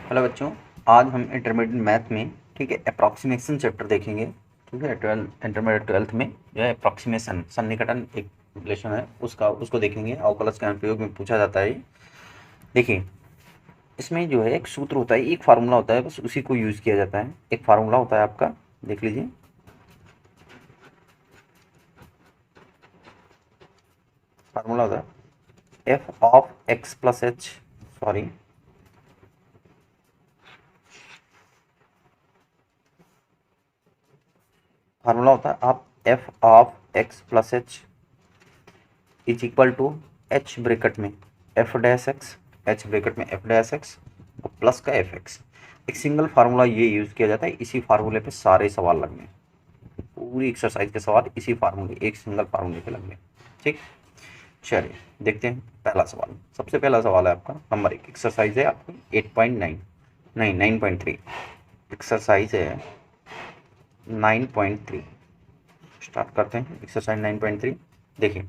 Hello बच्चों, आज हम इंटरमीडिएट मैथ में ठीक है अप्रॉक्सीमेशन चैप्टर देखेंगे। ठीक है, इंटरमीडिएट ट्वेल्थ में जो है अप्रॉक्सीमेशन सन्निकटन एक रिलेशन है उसको देखेंगे। अवकलज के अनुप्रयोग में पूछा जाता है। देखिए, इसमें जो है एक सूत्र होता है, एक फार्मूला होता है, बस उसी को यूज़ किया जाता है। एक फार्मूला होता है आपका, देख लीजिए। फार्मूला होता है f of x plus h, sorry, formula होता है आप f of x plus h is equal to h bracket में f dash x, h bracket में एफ डैश एक्स और प्लस का एफ एक्स। एक सिंगल फार्मूला ये यूज़ किया जाता है, इसी फार्मूले पे सारे सवाल लगने हैं। पूरी एक्सरसाइज के सवाल इसी फार्मूले, एक सिंगल फार्मूले पे लगने। ठीक, चलिए देखते हैं पहला सवाल। सबसे पहला सवाल है आपका नंबर 1, एक्सरसाइज है आपकी 8.9 नहीं 9.3, एक्सरसाइज है 9.3। स्टार्ट करते हैं एक्सरसाइज 9.3। देखिए,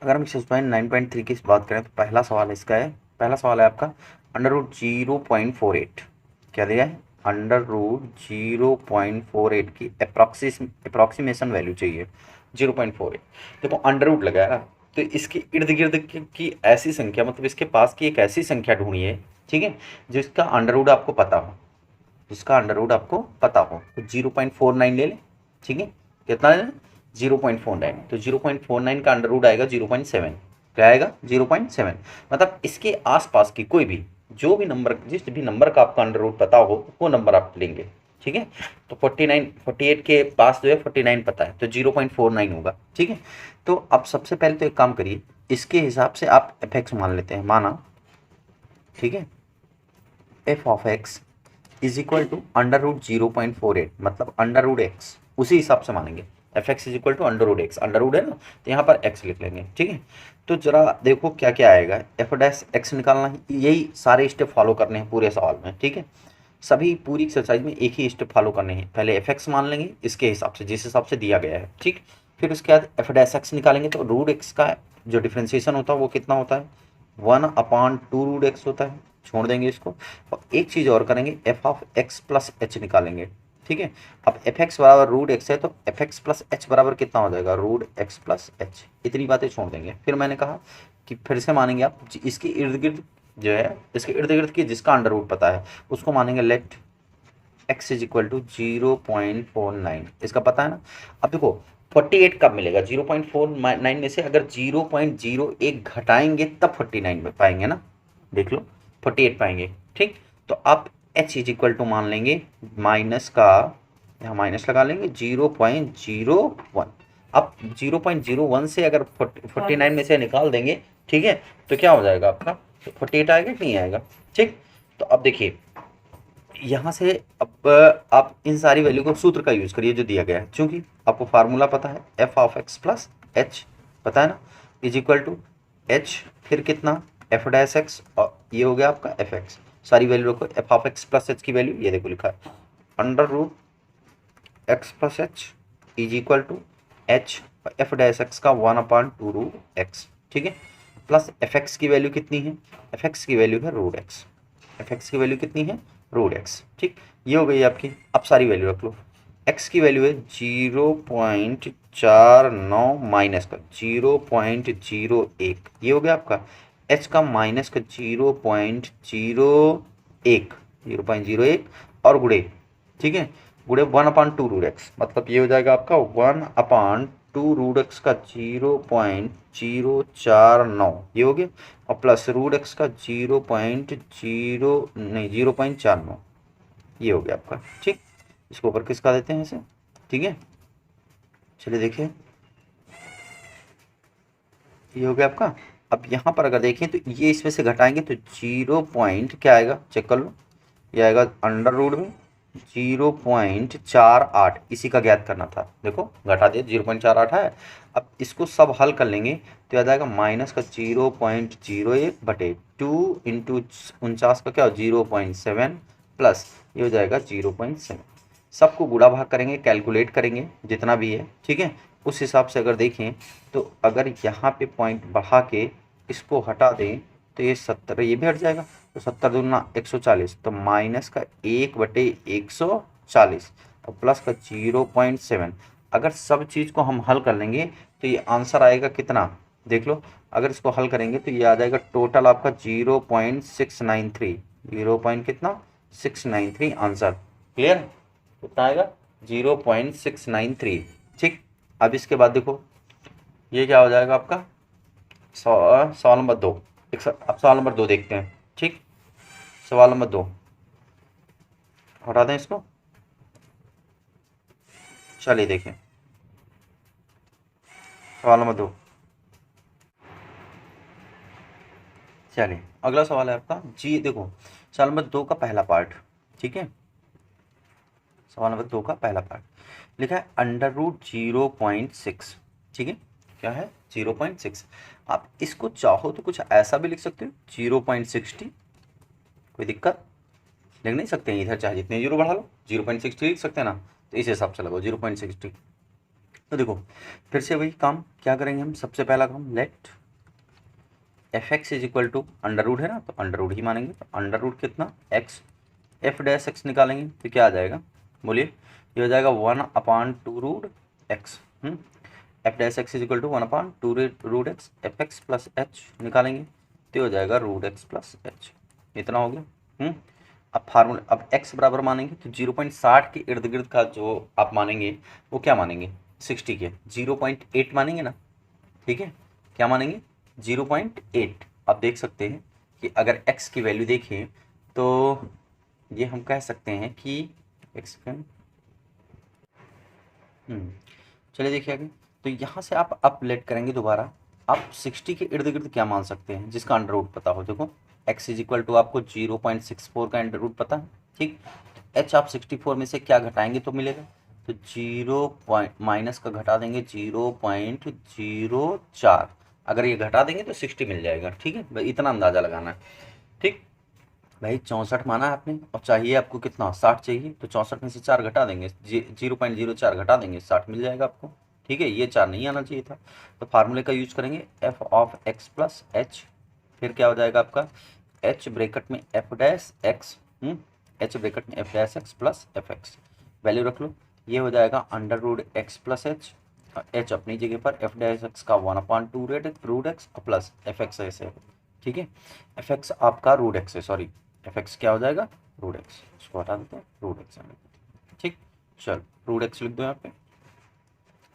अगर हम एक्सरसाइज 9.3 की बात करें तो पहला सवाल इसका है, पहला सवाल है आपका अंडर रूट 0.48 क्या दिया है, अंडर रूट 0.48 की अप्रॉक्सीमेशन वैल्यू चाहिए 0.48। देखो अंडर रूट लगाया ना, तो इसके इर्द गिर्द की ऐसी संख्या, मतलब इसके पास की एक ऐसी संख्या ढूंढिए, ठीक है, जिसका अंडर रूट आपको पता हो, जिसका अंडर रूट आपको पता हो। तो 0.49 ले लें, ठीक है, कितना है 0.49, तो 0.49 का अंडर रूट आएगा 0.7, क्या आएगा 0.7। मतलब इसके आसपास की कोई भी जो भी नंबर, जिस भी नंबर का आपका अंडर रूट पता हो वो नंबर आप लेंगे। ठीक है, तो 49 48 के पास जो है 49 पता है, तो 0.49 होगा। ठीक है, तो अब सबसे पहले तो एक काम करिए, इसके हिसाब से आप एफ एक्स मान लेते हैं, माना, ठीक है, f of x is equal to under root 0.48, मतलब अंडर रूट एक्स, उसी हिसाब से मानेंगे। F x is equal to under root x, under root है ना, तो यहाँ पर एक्स लिख लेंगे। ठीक है, तो जरा देखो क्या क्या आएगा, एफ डैश एक्स निकालना है, यही सारे स्टेप फॉलो करने हैं पूरे सवाल में। ठीक है, सभी पूरी एक्सरसाइज में एक ही स्टेप फॉलो करने हैं। पहले एफ एक्स मान लेंगे इसके हिसाब से, जिस हिसाब से दिया गया है। ठीक, फिर उसके बाद एफ डैश एक्स निकालेंगे, तो रूट एक्स का जो डिफ्रेंसिएशन होता है वो कितना होता है, 1/2 रूट एक्स होता है, छोड़ देंगे इसको। और एक चीज़ और करेंगे, f of x plus h निकालेंगे। ठीक है, अब एफ एक्स बराबर रूट एक्स है, तो एफ एक्स प्लस एच बराबर कितना हो जाएगा, रूट एक्स प्लस एच। इतनी बातें छोड़ देंगे। फिर मैंने कहा कि फिर से मानेंगे आप इसके इर्द गिर्द जो है, इसके इर्द गिर्द की जिसका अंडर रूट पता है उसको मानेंगे let x is equal to 0.49, इसका पता है ना। अब देखो 48 कब मिलेगा, 0.49 में से अगर 0.01 घटाएंगे तब 49 में पाएंगे ना, देख लो 48 पाएंगे। ठीक, तो आप h इज इक्वल टू मान लेंगे माइनस का, यहाँ माइनस लगा लेंगे 0.01। अब 0.01 से अगर 49 में से निकाल देंगे, ठीक है, तो क्या हो जाएगा आपका, 48 आएगा कि नहीं आएगा। ठीक, तो अब देखिए यहाँ से, अब आप इन सारी वैल्यू को सूत्र का यूज़ करिए जो दिया गया है, क्योंकि आपको फार्मूला पता है f of x plus H, पता है ना, इज इक्वल टू एच, फिर कितना एफ डैश एक्स, और ये हो गया आपका एफ एक्स। सारी वैल्यू रखो, f of x plus h की वैल्यू ये देखो लिखा है under root x plus h is equal to h f dash x का 1/2 रूट एक्स। ठीक है, प्लस एफ एक्स की वैल्यू कितनी है, एफ एक्स की वैल्यू है रूट एक्स, एफ एक्स की वैल्यू कितनी है रूट एक्स। ठीक, ये हो गई आपकी। अब सारी वैल्यू रख लो, एक्स की वैल्यू है 0.49 माइनस का 0.01, ये हो गया आपका। एच का माइनस का 0.01 और गुड़े, ठीक है, गुड़े 1/2 रूट एक्स, मतलब ये हो जाएगा आपका 1/2 रूट एक्स का 0.049, ये हो गया, और प्लस रूट एक्स का 0.49, ये हो गया आपका। ठीक, इसको ऊपर किसका देते हैं इसे, ठीक है, चलिए देखिए ये हो गया आपका। अब यहाँ पर अगर देखें तो ये इसमें से घटाएंगे तो 0. क्या आएगा चेक कर लो, ये आएगा अंडर रूट में 0.48, इसी का ज्ञात करना था। देखो घटा दिया 0.48 है। अब इसको सब हल कर लेंगे तो याद आएगा माइनस का 0.01/2 × 49 का क्या हो 0.7 प्लस ये हो जाएगा 0.7। सबको गुणा भाग करेंगे, कैलकुलेट करेंगे जितना भी है, ठीक है, उस हिसाब से अगर देखें तो अगर यहाँ पे पॉइंट बढ़ा के इसको हटा दें तो ये 70, ये भी हट जाएगा, तो 70 दूना 140, तो माइनस का 1/140 और प्लस का 0.7। अगर सब चीज़ को हम हल कर लेंगे तो ये आंसर आएगा कितना, देख लो। अगर इसको हल करेंगे तो ये आ जाएगा टोटल आपका 0.693, 0 पॉइंट कितना 693 आंसर। क्लियर, कितना आएगा 0.693। ठीक, अब इसके बाद देखो ये क्या हो जाएगा आपका सवाल नंबर 2। अब सवाल नंबर 2 देखते हैं। ठीक, सवाल नंबर 2 हटा दें इसको, चलिए देखें सवाल नंबर 2। चलिए अगला सवाल है आपका जी, देखो सवाल नंबर 2 का पहला पार्ट। ठीक है, सवाल नंबर 2 का पहला पार्ट लिखा है √0.6। ठीक है, क्या है 0.6। आप इसको चाहो तो कुछ ऐसा भी लिख सकते हो 0.60, कोई दिक्कत लिख नहीं सकते हैं इधर, चाहे जितने जीरो बढ़ा लो 0.60 लिख सकते हैं ना, तो इस हिसाब से लगाओ 0.60। तो देखो फिर से वही काम क्या करेंगे हम, सबसे पहला काम let f x is equal to under root है ना, तो अंडर रूट ही मानेंगे। तो अंडर रूट कितना एक्स, एफ डैश एक्स निकालेंगे तो क्या आ जाएगा, बोलिए, ये हो जाएगा 1/2√x। F dash x is equal to 1/2√x, f x plus h निकालेंगे तो हो जाएगा √x प्लस एच, इतना हो गया। अब फार्मूला, अब x बराबर मानेंगे तो 0.60 के इर्द गिर्द का जो आप मानेंगे वो क्या मानेंगे 60 के 0.8 मानेंगे ना। ठीक है, क्या मानेंगे 0.8। आप देख सकते हैं कि अगर x की वैल्यू देखें तो ये हम कह सकते हैं कि एक सेकेंड, चलिए देखिए आगे। तो यहाँ से आप अपलेट करेंगे दोबारा, आप 60 के इर्द गिर्द क्या मान सकते हैं जिसका अंडर रूट पता हो। देखो x इज इक्वल टू आपको 0.64 का अंडर रूट पता है। ठीक, h आप 64 में से क्या घटाएंगे तो मिलेगा, तो 0 माइनस का घटा देंगे 0.04, अगर ये घटा देंगे तो 60 मिल जाएगा। ठीक है भाई, इतना अंदाज़ा लगाना है। ठीक भाई, 64 माना है आपने और चाहिए आपको कितना 60 चाहिए, तो 64 में से 4 घटा देंगे, 0.04 घटा देंगे, 60 मिल जाएगा आपको। ठीक है, ये 4 नहीं आना चाहिए था। तो फार्मूले का यूज करेंगे f of x plus h, फिर क्या हो जाएगा आपका एच ब्रैकेट में f dash x, h bracket में f dash x plus f x, value रख लो, ये हो जाएगा under root x plus h, h अपनी जगह पर, एफ डैश एक्स का 1/2√x प्लस एफ एक्स ऐसे। ठीक है, एफ एक्स आपका रूट एक्स है, सॉरी एफ एक्स क्या हो जाएगा √x, इसको हटा देते हैं √x। ठीक, चल √x लिख दो यहाँ पे,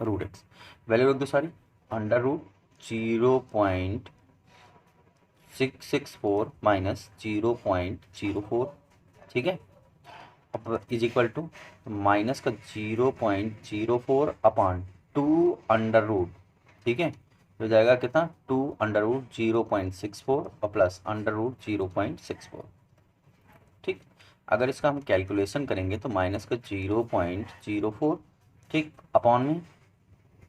√x वैल्यू रख दो सारी, अंडर रूट 0.664 माइनस 0.04। ठीक है, अब इज इक्वल टू माइनस का 0.04 अपॉन 2 अंडर रूट। ठीक है, हो जाएगा कितना 2 अंडर रूट 0.64 और प्लस अंडर रूट 0.64। ठीक, अगर इसका हम कैलकुलेशन करेंगे तो माइनस का 0.04, ठीक, अपॉन में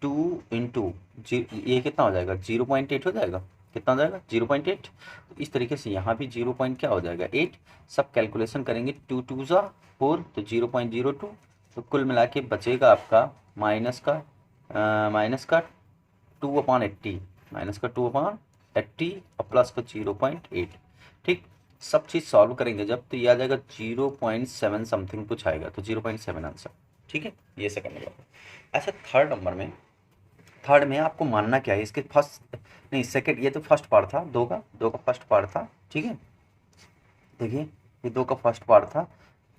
2 इंटू ये कितना हो जाएगा 0.8 हो जाएगा, कितना हो जाएगा 0.8। इस तरीके से यहाँ भी 0 पॉइंट क्या हो जाएगा 8, सब कैलकुलेशन करेंगे 2 2 ज़ा 4 तो 0.02, तो कुल मिला के बचेगा आपका माइनस का 2/80, माइनस का 2/80 और प्लस का 0.8। ठीक, सब चीज़ सॉल्व करेंगे जब तो ये आ जाएगा 0.7 समथिंग कुछ आएगा, तो 0.7 आंसर। ठीक है, ये सेकंड नंबर। ऐसे थर्ड में आपको मानना क्या है, इसके फर्स्ट नहीं सेकंड, ये तो फर्स्ट पार्ट था, दो का फर्स्ट पार्ट था। ठीक है, देखिए ये 2 का फर्स्ट पार्ट था।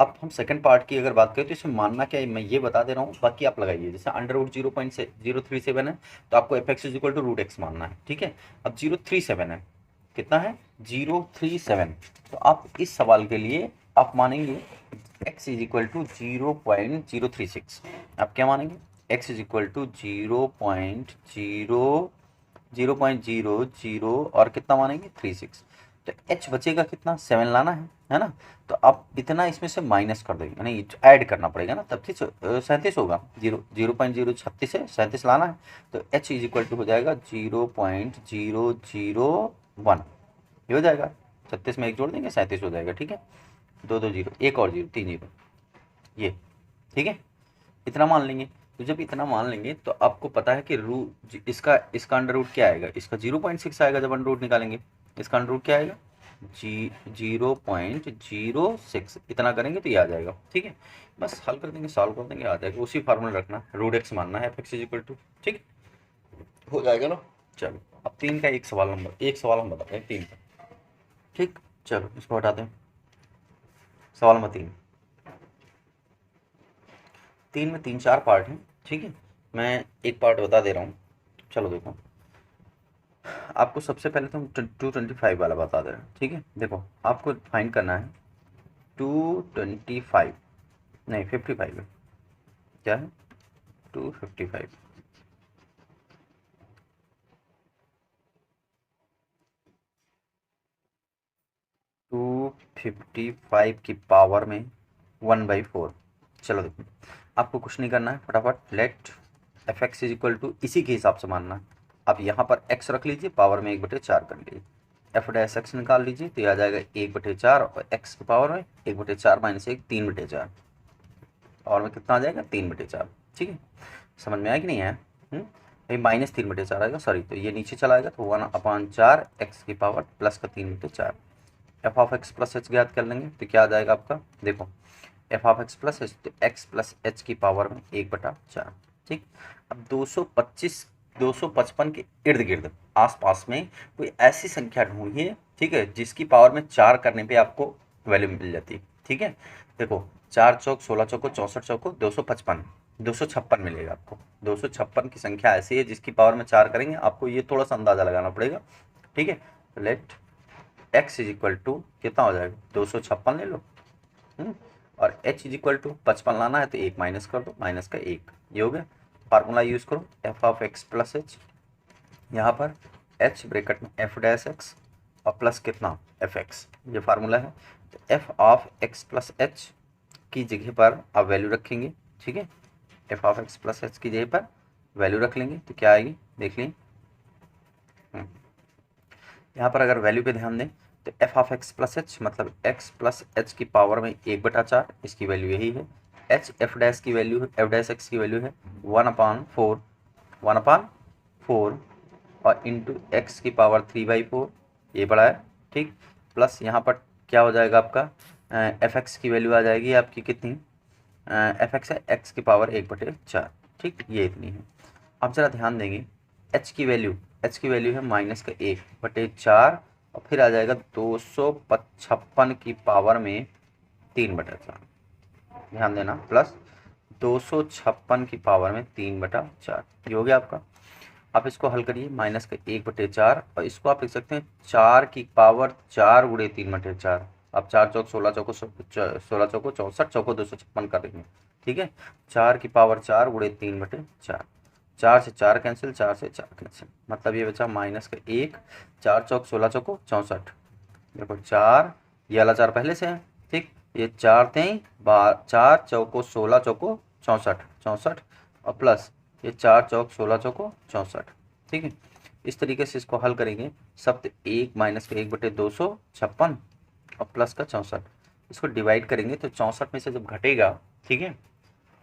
अब हम सेकंड पार्ट की अगर बात करें तो इसमें मानना क्या है मैं ये बता दे रहा हूँ, बाकी आप लगाइए। जैसे अंडर रूट 0.037 है तो आपको f x is equal to √x मानना है। ठीक है, अब 037 है, कितना है 037, तो आप इस सवाल के लिए आप मानेंगे x इज इक्वल टू 0.036। आप क्या मानेंगे x इज इक्वल टू 0.00 और कितना मानेंगे 36, तो h बचेगा कितना 7 लाना है ना। तो आप इतना इसमें से माइनस कर देंगे, नहीं ऐड करना पड़ेगा ना, तब 37 होगा, 0.036 से 37 लाना है, तो h इज इक्वल टू हो जाएगा 0.001, ये हो जाएगा 36 में एक जोड़ देंगे 37 हो जाएगा। ठीक है, 2 2 0 एक और 0 3 0 ये। ठीक है, इतना मान लेंगे, तो जब इतना मान लेंगे तो आपको पता है कि इसका अंडर रूट क्या आएगा, इसका 0.6 आएगा जब अंडर रूट निकालेंगे। इसका अंडर रूट क्या आएगा 0.06, इतना करेंगे तो ये आ जाएगा। ठीक है, बस हल कर देंगे, सॉल्व कर देंगे, आ जाएगा। उसी फार्मूला रखना, रूट एक्स मानना है, f x is equal to, ठीक हो जाएगा ना। चलो अब 3 का एक सवाल हम बताते हैं 3 का। ठीक, चलो इसको हटाते हैं। सवाल नंबर 3 में 3-4 पार्ट हैं। ठीक है, मैं एक पार्ट बता दे रहा हूँ। चलो देखो, आपको सबसे पहले तो हम 225 वाला बता दे रहे हैं। ठीक है, देखो आपको फाइंड करना है 225, नहीं 55 है, क्या है 255। 255 की पावर में 1/4। चलो देखो, आपको कुछ नहीं करना है, फटाफट let f x is equal to, इसी के हिसाब से मानना है। आप यहाँ पर x रख लीजिए, पावर में 1/4 कर लीजिए, एफ डैश एक्स निकाल लीजिए तो ये आ जाएगा 1/4, और x की पावर में 1/4 माइनस 1 3/4, और में कितना आ जाएगा 3/4। ठीक है, समझ में आया कि नहीं आया? ये माइनस 3/4 आएगा, सॉरी, तो ये नीचे चला आएगा तो 1/4 एक्स की पावर प्लस का 3/4। F of x plus H ज्ञात कर लेंगे तो क्या आ जाएगा आपका, देखो f of x plus H, तो एक्स प्लस एच की पावर में 1/4। ठीक, अब 255 के इर्द गिर्द आसपास में कोई ऐसी संख्या ढूंढिए, ठीक है, जिसकी पावर में 4 करने पे आपको वैल्यू मिल जाती है। ठीक है, देखो 4 चौक 16 चौको 64 चौको 255, 256 मिलेगा आपको। 256 की संख्या ऐसी है जिसकी पावर में 4 करेंगे, आपको ये थोड़ा सा अंदाजा लगाना पड़ेगा। ठीक है, let x is equal to कितना हो जाएगा 256 ले लो, और h इज इक्वल टू 55 लाना है तो 1 माइनस कर दो, माइनस का 1, ये हो गया। फार्मूला यूज करो F of x plus h, यहाँ पर h ब्रैकेट में एफ डैश एक्स और प्लस कितना एफ एक्स, ये फार्मूला है। तो f of x plus h की जगह पर आप वैल्यू रखेंगे। ठीक है, f of x plus h की जगह पर वैल्यू रख लेंगे तो क्या आएगी देख लें। यहाँ पर अगर वैल्यू पे ध्यान दें तो f of x plus h मतलब एक्स प्लस एच की पावर में 1/4, इसकी वैल्यू यही है। एच एफ डैश की वैल्यू है, एफ डैश एक्स की वैल्यू है 1/4, 1/4 और इंटू एक्स की पावर 3/4, ये बड़ा है। ठीक, प्लस यहाँ पर क्या हो जाएगा आपका, एफ एक्स की वैल्यू आ जाएगी आपकी कितनी, एफ एक्स है एक्स की पावर 1/4। ठीक, ये इतनी है। आप जरा ध्यान देंगे, एच की वैल्यू है माइनस का 1/4, और फिर आ जाएगा 255 की पावर में 3/4, ध्यान देना, प्लस 256 की पावर में 3/4, ये हो गया आपका। आप इसको हल करिए, माइनस का 1/4, और इसको आप लिख सकते हैं 4 की पावर 4 गुणे 3/4। आप 4 चौक 16 चौको 16 चौको 64 चौको 256 कर देंगे। ठीक है, 4 की पावर 4 गुणे 3/4, 4 से 4 कैंसिल, 4 से 4 कैंसिल, मतलब ये बचा माइनस का 1, 4 चौक 16 चौको 64, देखो 4, ये वाला 4 पहले से है। ठीक, ये 4 थे 4 चौको 16 चौको 64 64, और प्लस ये 4 चौक 16 चौको 64। ठीक है, इस तरीके से इसको हल करेंगे। सप्त 1 माइनस का 1/256 और प्लस का 64, इसको डिवाइड करेंगे तो 64 में से जब घटेगा, ठीक है,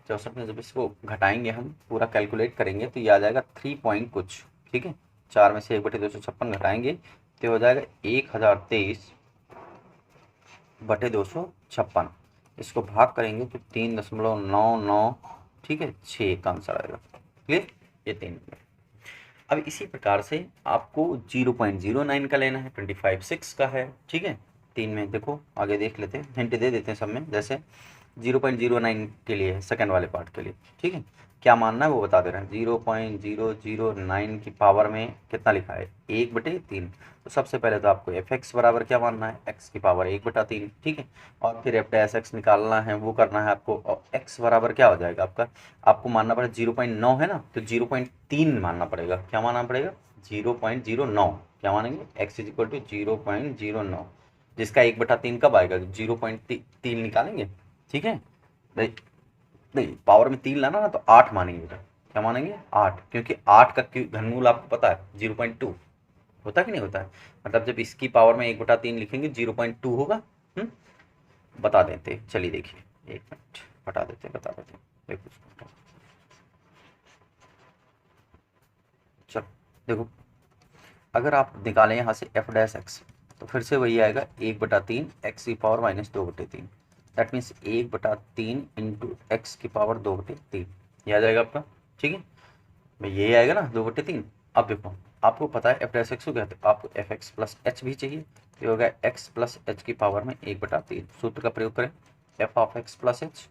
64 में जब इसको घटाएंगे हम पूरा कैलकुलेट करेंगे तो ये आ जाएगा 3 पॉइंट कुछ। ठीक है, 4 में से 1/256 घटाएंगे तो हो जाएगा 1023/256, इसको भाग करेंगे तो 3.99, ठीक है, 6 का आंसर आएगा। क्लियर, ये 3। अब इसी प्रकार से आपको 0.09 का लेना है, 25/6 का है। ठीक है, 3 में देखो आगे देख लेते हैं, हिंट दे देते हैं सब में। जैसे 0.09 के लिए है, सेकंड वाले पार्ट के लिए। ठीक है, क्या मानना है वो बता दे रहे हैं। 0.009 की पावर में कितना लिखा है 1/3, तो सबसे पहले तो आपको एफ एक्स बराबर क्या मानना है, एक्स की पावर 1/3। ठीक है, और फिर एफ डैश एक्स निकालना है, वो करना है आपको, और एक्स बराबर क्या हो जाएगा आपका, आपको मानना पड़ेगा 0.9 है ना, तो 0.3 मानना पड़ेगा। क्या मानना पड़ेगा 0.09, क्या मानेंगे एक्स इज इक्वल टू 0.09, जिसका 1/3 कब आएगा 0.3 निकालेंगे। ठीक है, नहीं नहीं, पावर में 3 लाना ना तो 8 मानेंगे बेटा। क्या मानेंगे 8, क्योंकि 8 का घनमूल आपको पता है 0.2 होता कि नहीं होता है, मतलब जब इसकी पावर में 1/3 लिखेंगे 0.2 होगा। बता देते, चलिए देखिए, एक मिनट बता देते, बता देते, देखो इसको, चलो देखो अगर आप निकालें यहाँ से एफ डैश एक्स तो फिर से वही आएगा 1/3 एक्स की power minus 2/3। That means 1/3 into x की पावर 2/3 ये आ जाएगा आपका। ठीक है भाई, यही आएगा ना 2/3। अब देखो आपको पता है एफ डैश एक्स को क्या है, आपको एफ एक्स प्लस एच भी चाहिए, तो ये होगा एक्स प्लस एच की पावर में 1/3। सूत्र का प्रयोग करें, f of x plus H.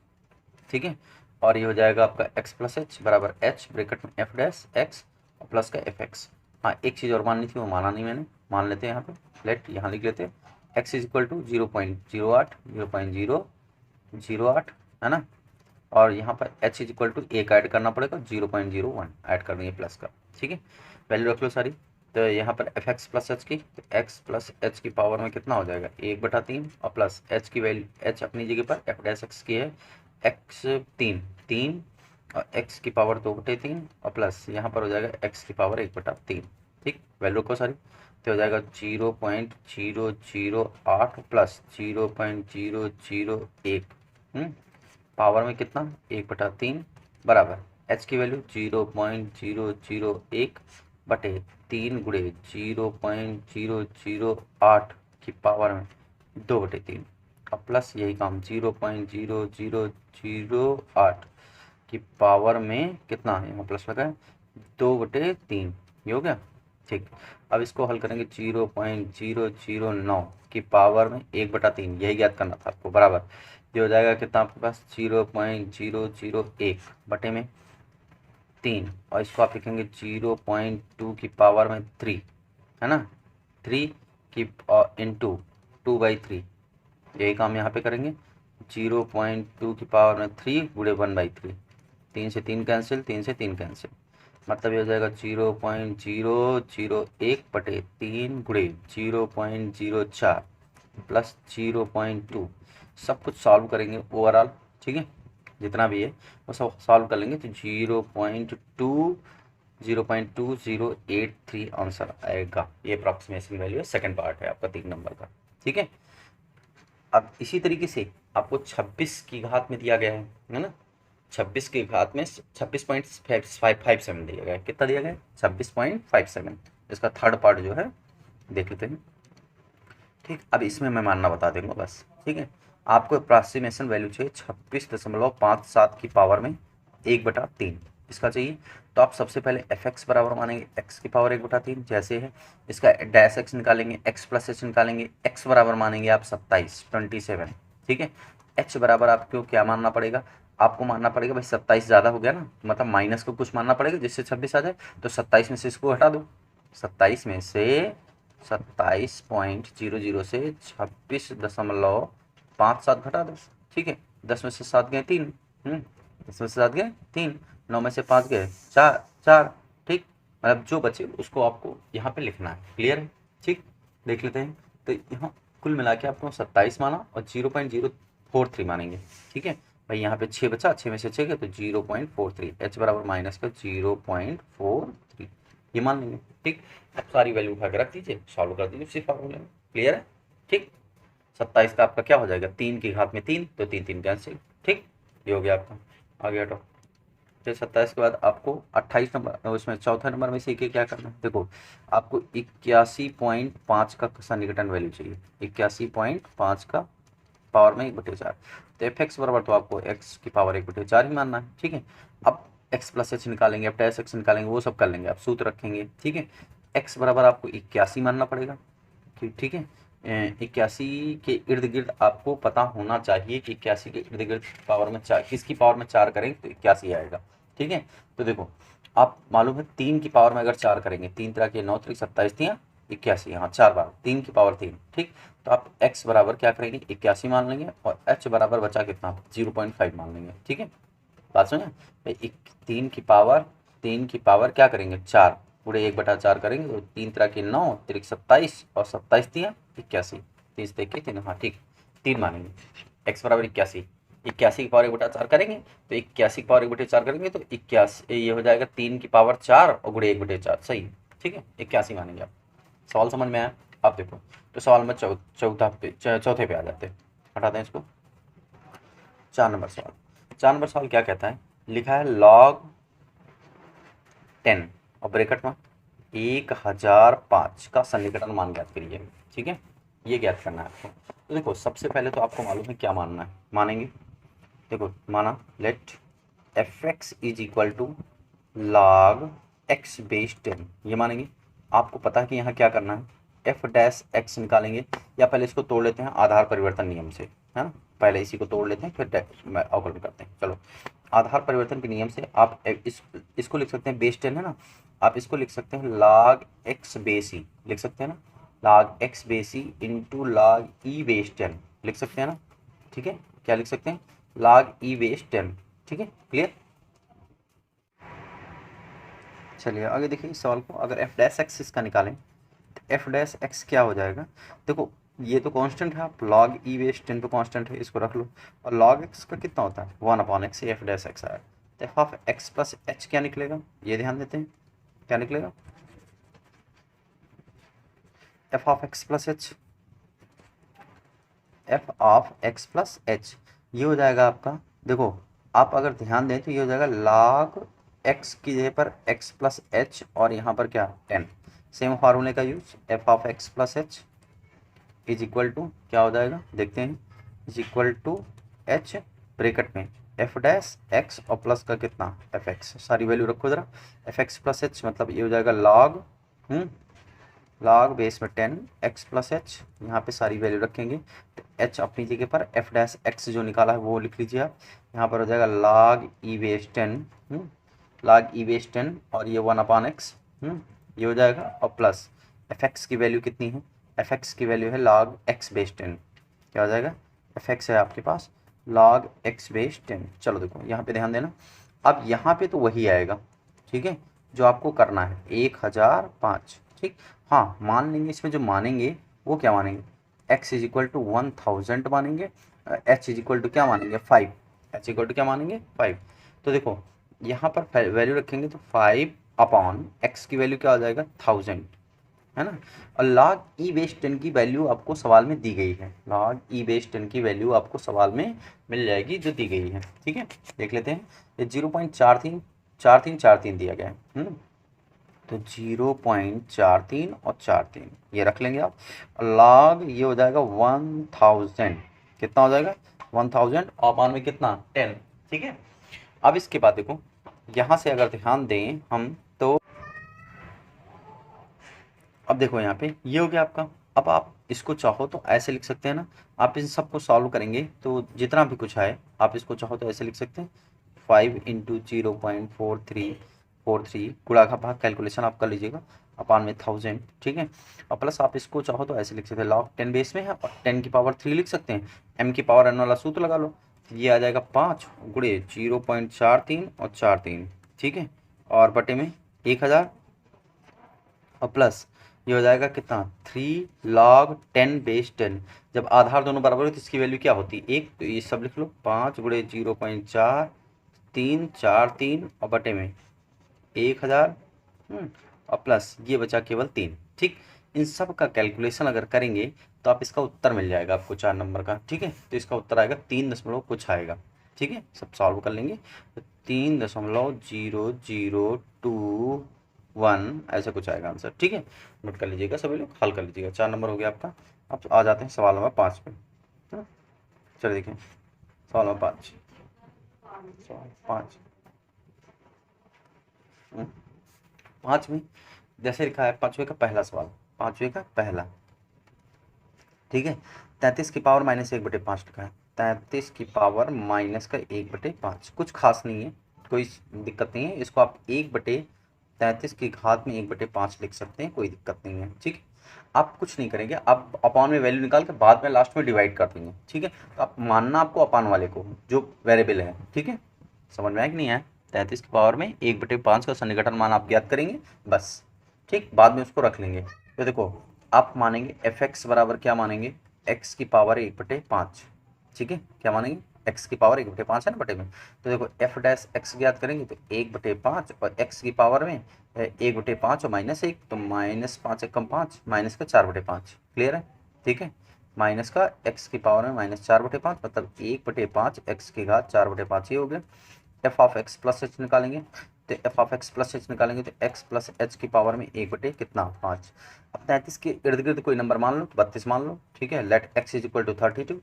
ठीक है, और ये हो जाएगा आपका एक्स प्लस एच बराबर एच ब्रेकेट में एफ डैश एक्स और प्लस का एफ एक्स। हाँ, एक चीज़ और माननी थी, वो माना नहीं मैंने, मान लेते हैं यहाँ पे। लेट यहाँ लिख लेते हैं एक्स इज इक्वल टू 0.08 0.008 है ना, और यहाँ पर एच इज इक्वल टू एक ऐड करना पड़ेगा 0.01 ऐड करनी है प्लस का। ठीक है, वैल्यू रख लो सारी। तो यहाँ पर एफ एक्स प्लस एच की, तो एक्स प्लस एच की पावर में कितना हो जाएगा 1/3 और प्लस एच की वैल्यू, एच अपनी जगह पर एफ डैश एक्स की है एक्स 3 और एक्स की पावर 2/3 और प्लस यहाँ पर हो जाएगा एक्स की पावर 1/3। ठीक, वैल्यू को सारी, तो हो जाएगा 0.008 प्लस 0.001 पावर में कितना 1/3 बराबर एच की वैल्यू 0.001 बटे 3 गुणे 0.008 की पावर में 2/3 और प्लस यही काम 0.0008 की पावर में कितना है, यहाँ प्लस लगा है 2/3, ये हो गया। ठीक, अब इसको हल करेंगे 0.009 की पावर में 1/3, यही ज्ञात करना था आपको बराबर। ये हो जाएगा कितना आपके पास 0.001 बटे में 3, और इसको आप लिखेंगे 0.2 की पावर में 3 है ना, 3 की इंटू 2/3, यही काम यहाँ पे करेंगे 0.2 की पावर में 3 गुणे 1/3, 3 से 3 कैंसिल, 3 से 3 कैंसिल, मतलब ये हो जाएगा 0.001 बटे 3 गुणे 0.04 प्लस 0.2। सब कुछ सॉल्व करेंगे ओवरऑल। ठीक है, जितना भी है वो सब सॉल्व कर लेंगे तो 0.2083 आंसर आएगा। ये अप्रॉक्सीमेशन वैल्यू है, सेकंड पार्ट है आपका 3 नंबर का। ठीक है, अब इसी तरीके से आपको 26 की घात में दिया गया है ना, 26 की घात में 26.557 दिया गया है। कितना दिया गया है 26.57। इसका थर्ड पार्ट जो है देख लेते हैं। ठीक, अब इसमें मैं मानना बता दूंगा बस। ठीक है, आपको अप्रॉक्सीमेशन वैल्यू चाहिए 26.57 की पावर में 1/3 इसका चाहिए। तो आप सबसे पहले एफ एक्स बराबर मानेंगे एक्स की पावर 1/3 जैसे है, इसका डैश एक्स निकालेंगे, एक्स प्लस एच निकालेंगे, एक्स बराबर मानेंगे आप 27। ठीक है, एच बराबर आपको क्या मानना पड़ेगा, आपको मानना पड़ेगा भाई 27 ज़्यादा हो गया ना, मतलब माइनस को कुछ मानना पड़ेगा जिससे 26 आ जाए। तो 27 में से इसको हटा दो, 27 में से 27.00 से 26.57 घटा दो। ठीक है, 10 में से 7 गए 3, 10 में से 7 गए 3, 9 में से 5 गए 4 4। ठीक, मतलब जो बचे उसको आपको यहाँ पे लिखना है। क्लियर है। ठीक, देख लेते हैं। तो यहाँ कुल मिला के आपको 27 माना और 0.043 मानेंगे। ठीक है भाई, यहाँ पे 6 बचा, 6 में से 6 गए तो 0.43, एच बराबर माइनस का 0.43 ये मान लेंगे। ठीक, अब सारी वैल्यू उठा के रख दीजिए, सॉल्व कर दीजिए उसी फार्मूले में। क्लियर है। ठीक, 27 का आपका क्या हो जाएगा 3 की घात में 3, तो 3 3 कैंसिल। ठीक, ये हो गया आपका, आगे हटो। फिर 27 के बाद आपको 28 नंबर, उसमें चौथा नंबर में से क्या करना है, देखो आपको 81.5 का सन्निकटन वैल्यू चाहिए, 81.5 का पावर में 1/4। तो एफ एक्स बराबर तो आपको एक्स की पावर 1/4 ही मानना है। ठीक है, अब एक्स प्लस एच निकालेंगे, अब डैश एक्स निकालेंगे, वो सब कर लेंगे, आप सूत्र रखेंगे। ठीक है, एक्स बराबर आपको 81 मानना पड़ेगा। ठीक है, 81 के इर्द गिर्द आपको पता होना चाहिए कि 81 के इर्द गिर्द पावर में 4, किसकी पावर में 4 करेंगे तो 81 आएगा। ठीक है, तो देखो आप मालूम है 3 की पावर में अगर 4 करेंगे, 3 तरह के 9 3 27 3 81, यहाँ 4 बार 3 की पावर 3। ठीक, तो आप x बराबर क्या करेंगे 81 मान लेंगे और h बराबर बचा कितना 0.5 मान लेंगे। ठीक है, बात समझे भाई, 3 की पावर क्या करेंगे 4 पूरे 1/4 करेंगे तो 3 तरह के 9 3 27 और 27 3 81, 30 देखिए 3, हाँ ठीक 3 मानेंगे। x बराबर 81, 81 की पावर 1/4 करेंगे तो 81 की पावर 1/4 करेंगे तो 81 ये हो जाएगा 3 की पावर 4 और गुणे 1/4 सही। ठीक है, 81 मानेंगे आप। सवाल समझ में आया। आप देखो तो सवाल में चौथे पे आ जाते हैं, हटाते हैं इसको। 4 नंबर सवाल, 4 नंबर सवाल क्या कहता है, लिखा है log 10 और ब्रैकेट में 1005 का सन्निकटन मान ज्ञात करिए। ठीक है, ये ज्ञात करना है आपको। तो देखो सबसे पहले तो आपको मालूम है क्या मानना है, मानेंगे। देखो माना let f x is equal to log x base 10, ये मानेंगे। आपको पता है कि यहाँ क्या करना है, एफ डैश एक्स निकालेंगे, या पहले इसको तोड़ लेते हैं आधार परिवर्तन नियम से, है ना। पहले इसी को तोड़ लेते हैं फिर अवकलन करते हैं। चलो, आधार परिवर्तन के नियम से आप इसको लिख सकते हैं, बेस 10 है ना, आप इसको लिख सकते हैं log x बेस ई, लिख सकते हैं ना, log x base E into log e base 10 लिख सकते हैं ना। ठीक है, क्या लिख सकते हैं, log e बेस 10। ठीक है, क्लियर। चलिए आगे देखिए इस सवाल को, अगर एफ डैश एक्स इसका निकालें तो एफ डैश एक्स क्या हो जाएगा। देखो ये तो कांस्टेंट है, आप log e बेस 10 तो कांस्टेंट है, इसको रख लो। और log x का कितना होता है, 1/x, एफ डैश एक्स आया। तो f of x plus H क्या निकलेगा, ये ध्यान देते हैं, क्या निकलेगा, F of x plus h, f of x plus h, ये हो जाएगा आपका। देखो आप अगर ध्यान दें तो ये हो जाएगा log एक्स की जगह पर एक्स प्लस एच, और यहाँ पर क्या 10, सेम फार्मूले का use, f of x plus h is equal to क्या हो जाएगा, देखते हैं, is equal to h bracket में एफ डैश एक्स और प्लस का कितना एफ एक्स, सारी वैल्यू रखो जरा, एफ एक्स प्लस एच मतलब ये हो जाएगा log log बेस में 10 एक्स प्लस एच, यहाँ पे सारी वैल्यू रखेंगे तो एच अपनी जगह पर एफ डैश एक्स जो निकाला है वो लिख लीजिए आप, यहाँ पर हो जाएगा log ई बेस 10, log ई बेस 10 और ये 1/x, ये हो जाएगा, और प्लस एफ एक्स की वैल्यू कितनी है, एफ एक्स की वैल्यू है log एक्स बेस 10, क्या हो जाएगा, एफ एक्स है आपके पास log एक्स बेस 10। चलो देखो यहाँ पे ध्यान देना, अब यहाँ पे तो वही आएगा, ठीक है, जो आपको करना है 1005। ठीक, हाँ मान लेंगे, इसमें जो मानेंगे वो क्या मानेंगे, x इज इक्वल टू 1000 मानेंगे, h इज इक्वल टू क्या मानेंगे 5, h इक्वल टू क्या मानेंगे 5। तो देखो यहाँ पर वैल्यू रखेंगे तो 5/x की वैल्यू क्या हो जाएगा 1000, है ना। और log e बेस 10 की वैल्यू आपको सवाल में दी गई है, log e बेस 10 की वैल्यू आपको सवाल में मिल जाएगी जो दी गई है। ठीक है, देख लेते हैं, ये 0.434343 दिया गया है, तो 0.43 और 43 ये रख लेंगे आप, और log ये हो जाएगा 1000, कितना हो जाएगा 1000 और मान में कितना 10। ठीक है, अब इसके बाद देखो यहाँ से अगर ध्यान दें हम तो, अब देखो यहाँ पे ये हो गया आपका। अब आप इसको चाहो तो ऐसे लिख सकते हैं ना, आप इन सबको सॉल्व करेंगे तो जितना भी कुछ आए आप इसको चाहो तो ऐसे लिख सकते हैं, 5 इंटू 0.4343 गुणा का भाग कैलकुलेशन आप कर लीजिएगा अपान में 1000। ठीक है, और प्लस आप इसको चाहो तो ऐसे लिख सकते हैं, log 10 बेस में है और 10 की पावर 3 लिख सकते हैं, m की पावर n वाला सूत्र लगा लो, ये आ जाएगा 5 गुणे 0.43 और 43। ठीक है, और बटे में 1000 और प्लस ये हो जाएगा कितना 3 log 10 बेस 10, जब आधार दोनों बराबर हो तो इसकी वैल्यू क्या होती है 1, तो ये सब लिख लो 5 गुणे 0.4343 और बटे में 1000, और प्लस ये बचा केवल 3। ठीक, इन सब का कैलकुलेशन अगर करेंगे तो आप इसका उत्तर मिल जाएगा आपको 4 नंबर का। ठीक है, तो इसका उत्तर आएगा 3 दशमलव कुछ आएगा। ठीक है, सब सॉल्व कर लेंगे तो 3.002 ऐसा कुछ आएगा आंसर। ठीक है, नोट कर लीजिएगा सभी लोग, हल कर लीजिएगा, 4 नंबर हो गया आपका। अब आ जाते हैं सवाल नंबर 5 पे। चलिए देखिए सवाल नंबर 5, सवाल 5 पाँच में जैसे लिखा है, पाँचवें का पहला सवाल, पाँचवें का पहला। ठीक है, 33 की पावर माइनस 1/5 लिखा है, 33 की पावर माइनस का 1/5, कुछ खास नहीं है, कोई दिक्कत नहीं है, इसको आप 1/33 की घात में 1/5 लिख सकते हैं, कोई दिक्कत नहीं है। ठीक है, आप कुछ नहीं करेंगे, आप अपान में वैल्यू निकाल के बाद में लास्ट में डिवाइड कर देंगे। ठीक है, तो आप मानना आपको अपान वाले को जो वेरिएबल है। ठीक है, समझ में आया कि नहीं आया, 33 की पावर में 1/5 का सन्निकटन मान आप ज्ञात करेंगे बस। ठीक, बाद में उसको रख लेंगे। तो देखो आप मानेंगे एफ एक्स बराबर क्या मानेंगे, एक्स की पावर 1/5। ठीक है, क्या मानेंगे, एक्स की पावर 1/5 है ना बटे में, तो देखो एफ डैश एक्स ज्ञात करेंगे तो 1/5 और एक्स की पावर में 1/5 और -1, तो -5 एकम 5, माइनस का 4/5। क्लियर है, ठीक है, माइनस का एक्स की पावर में -4/5 मतलब 1/5 एक्स की घात 4/5 ये हो गया। F of x plus h निकालेंगे, तो f of x plus h निकालेंगे तो एक्स प्लस एच की पावर में 1 बटे कितना 5। अब 33 के इर्द गिर्द कोई नंबर मान लो, 32 मान लो, ठीक है। Let x is equal to 32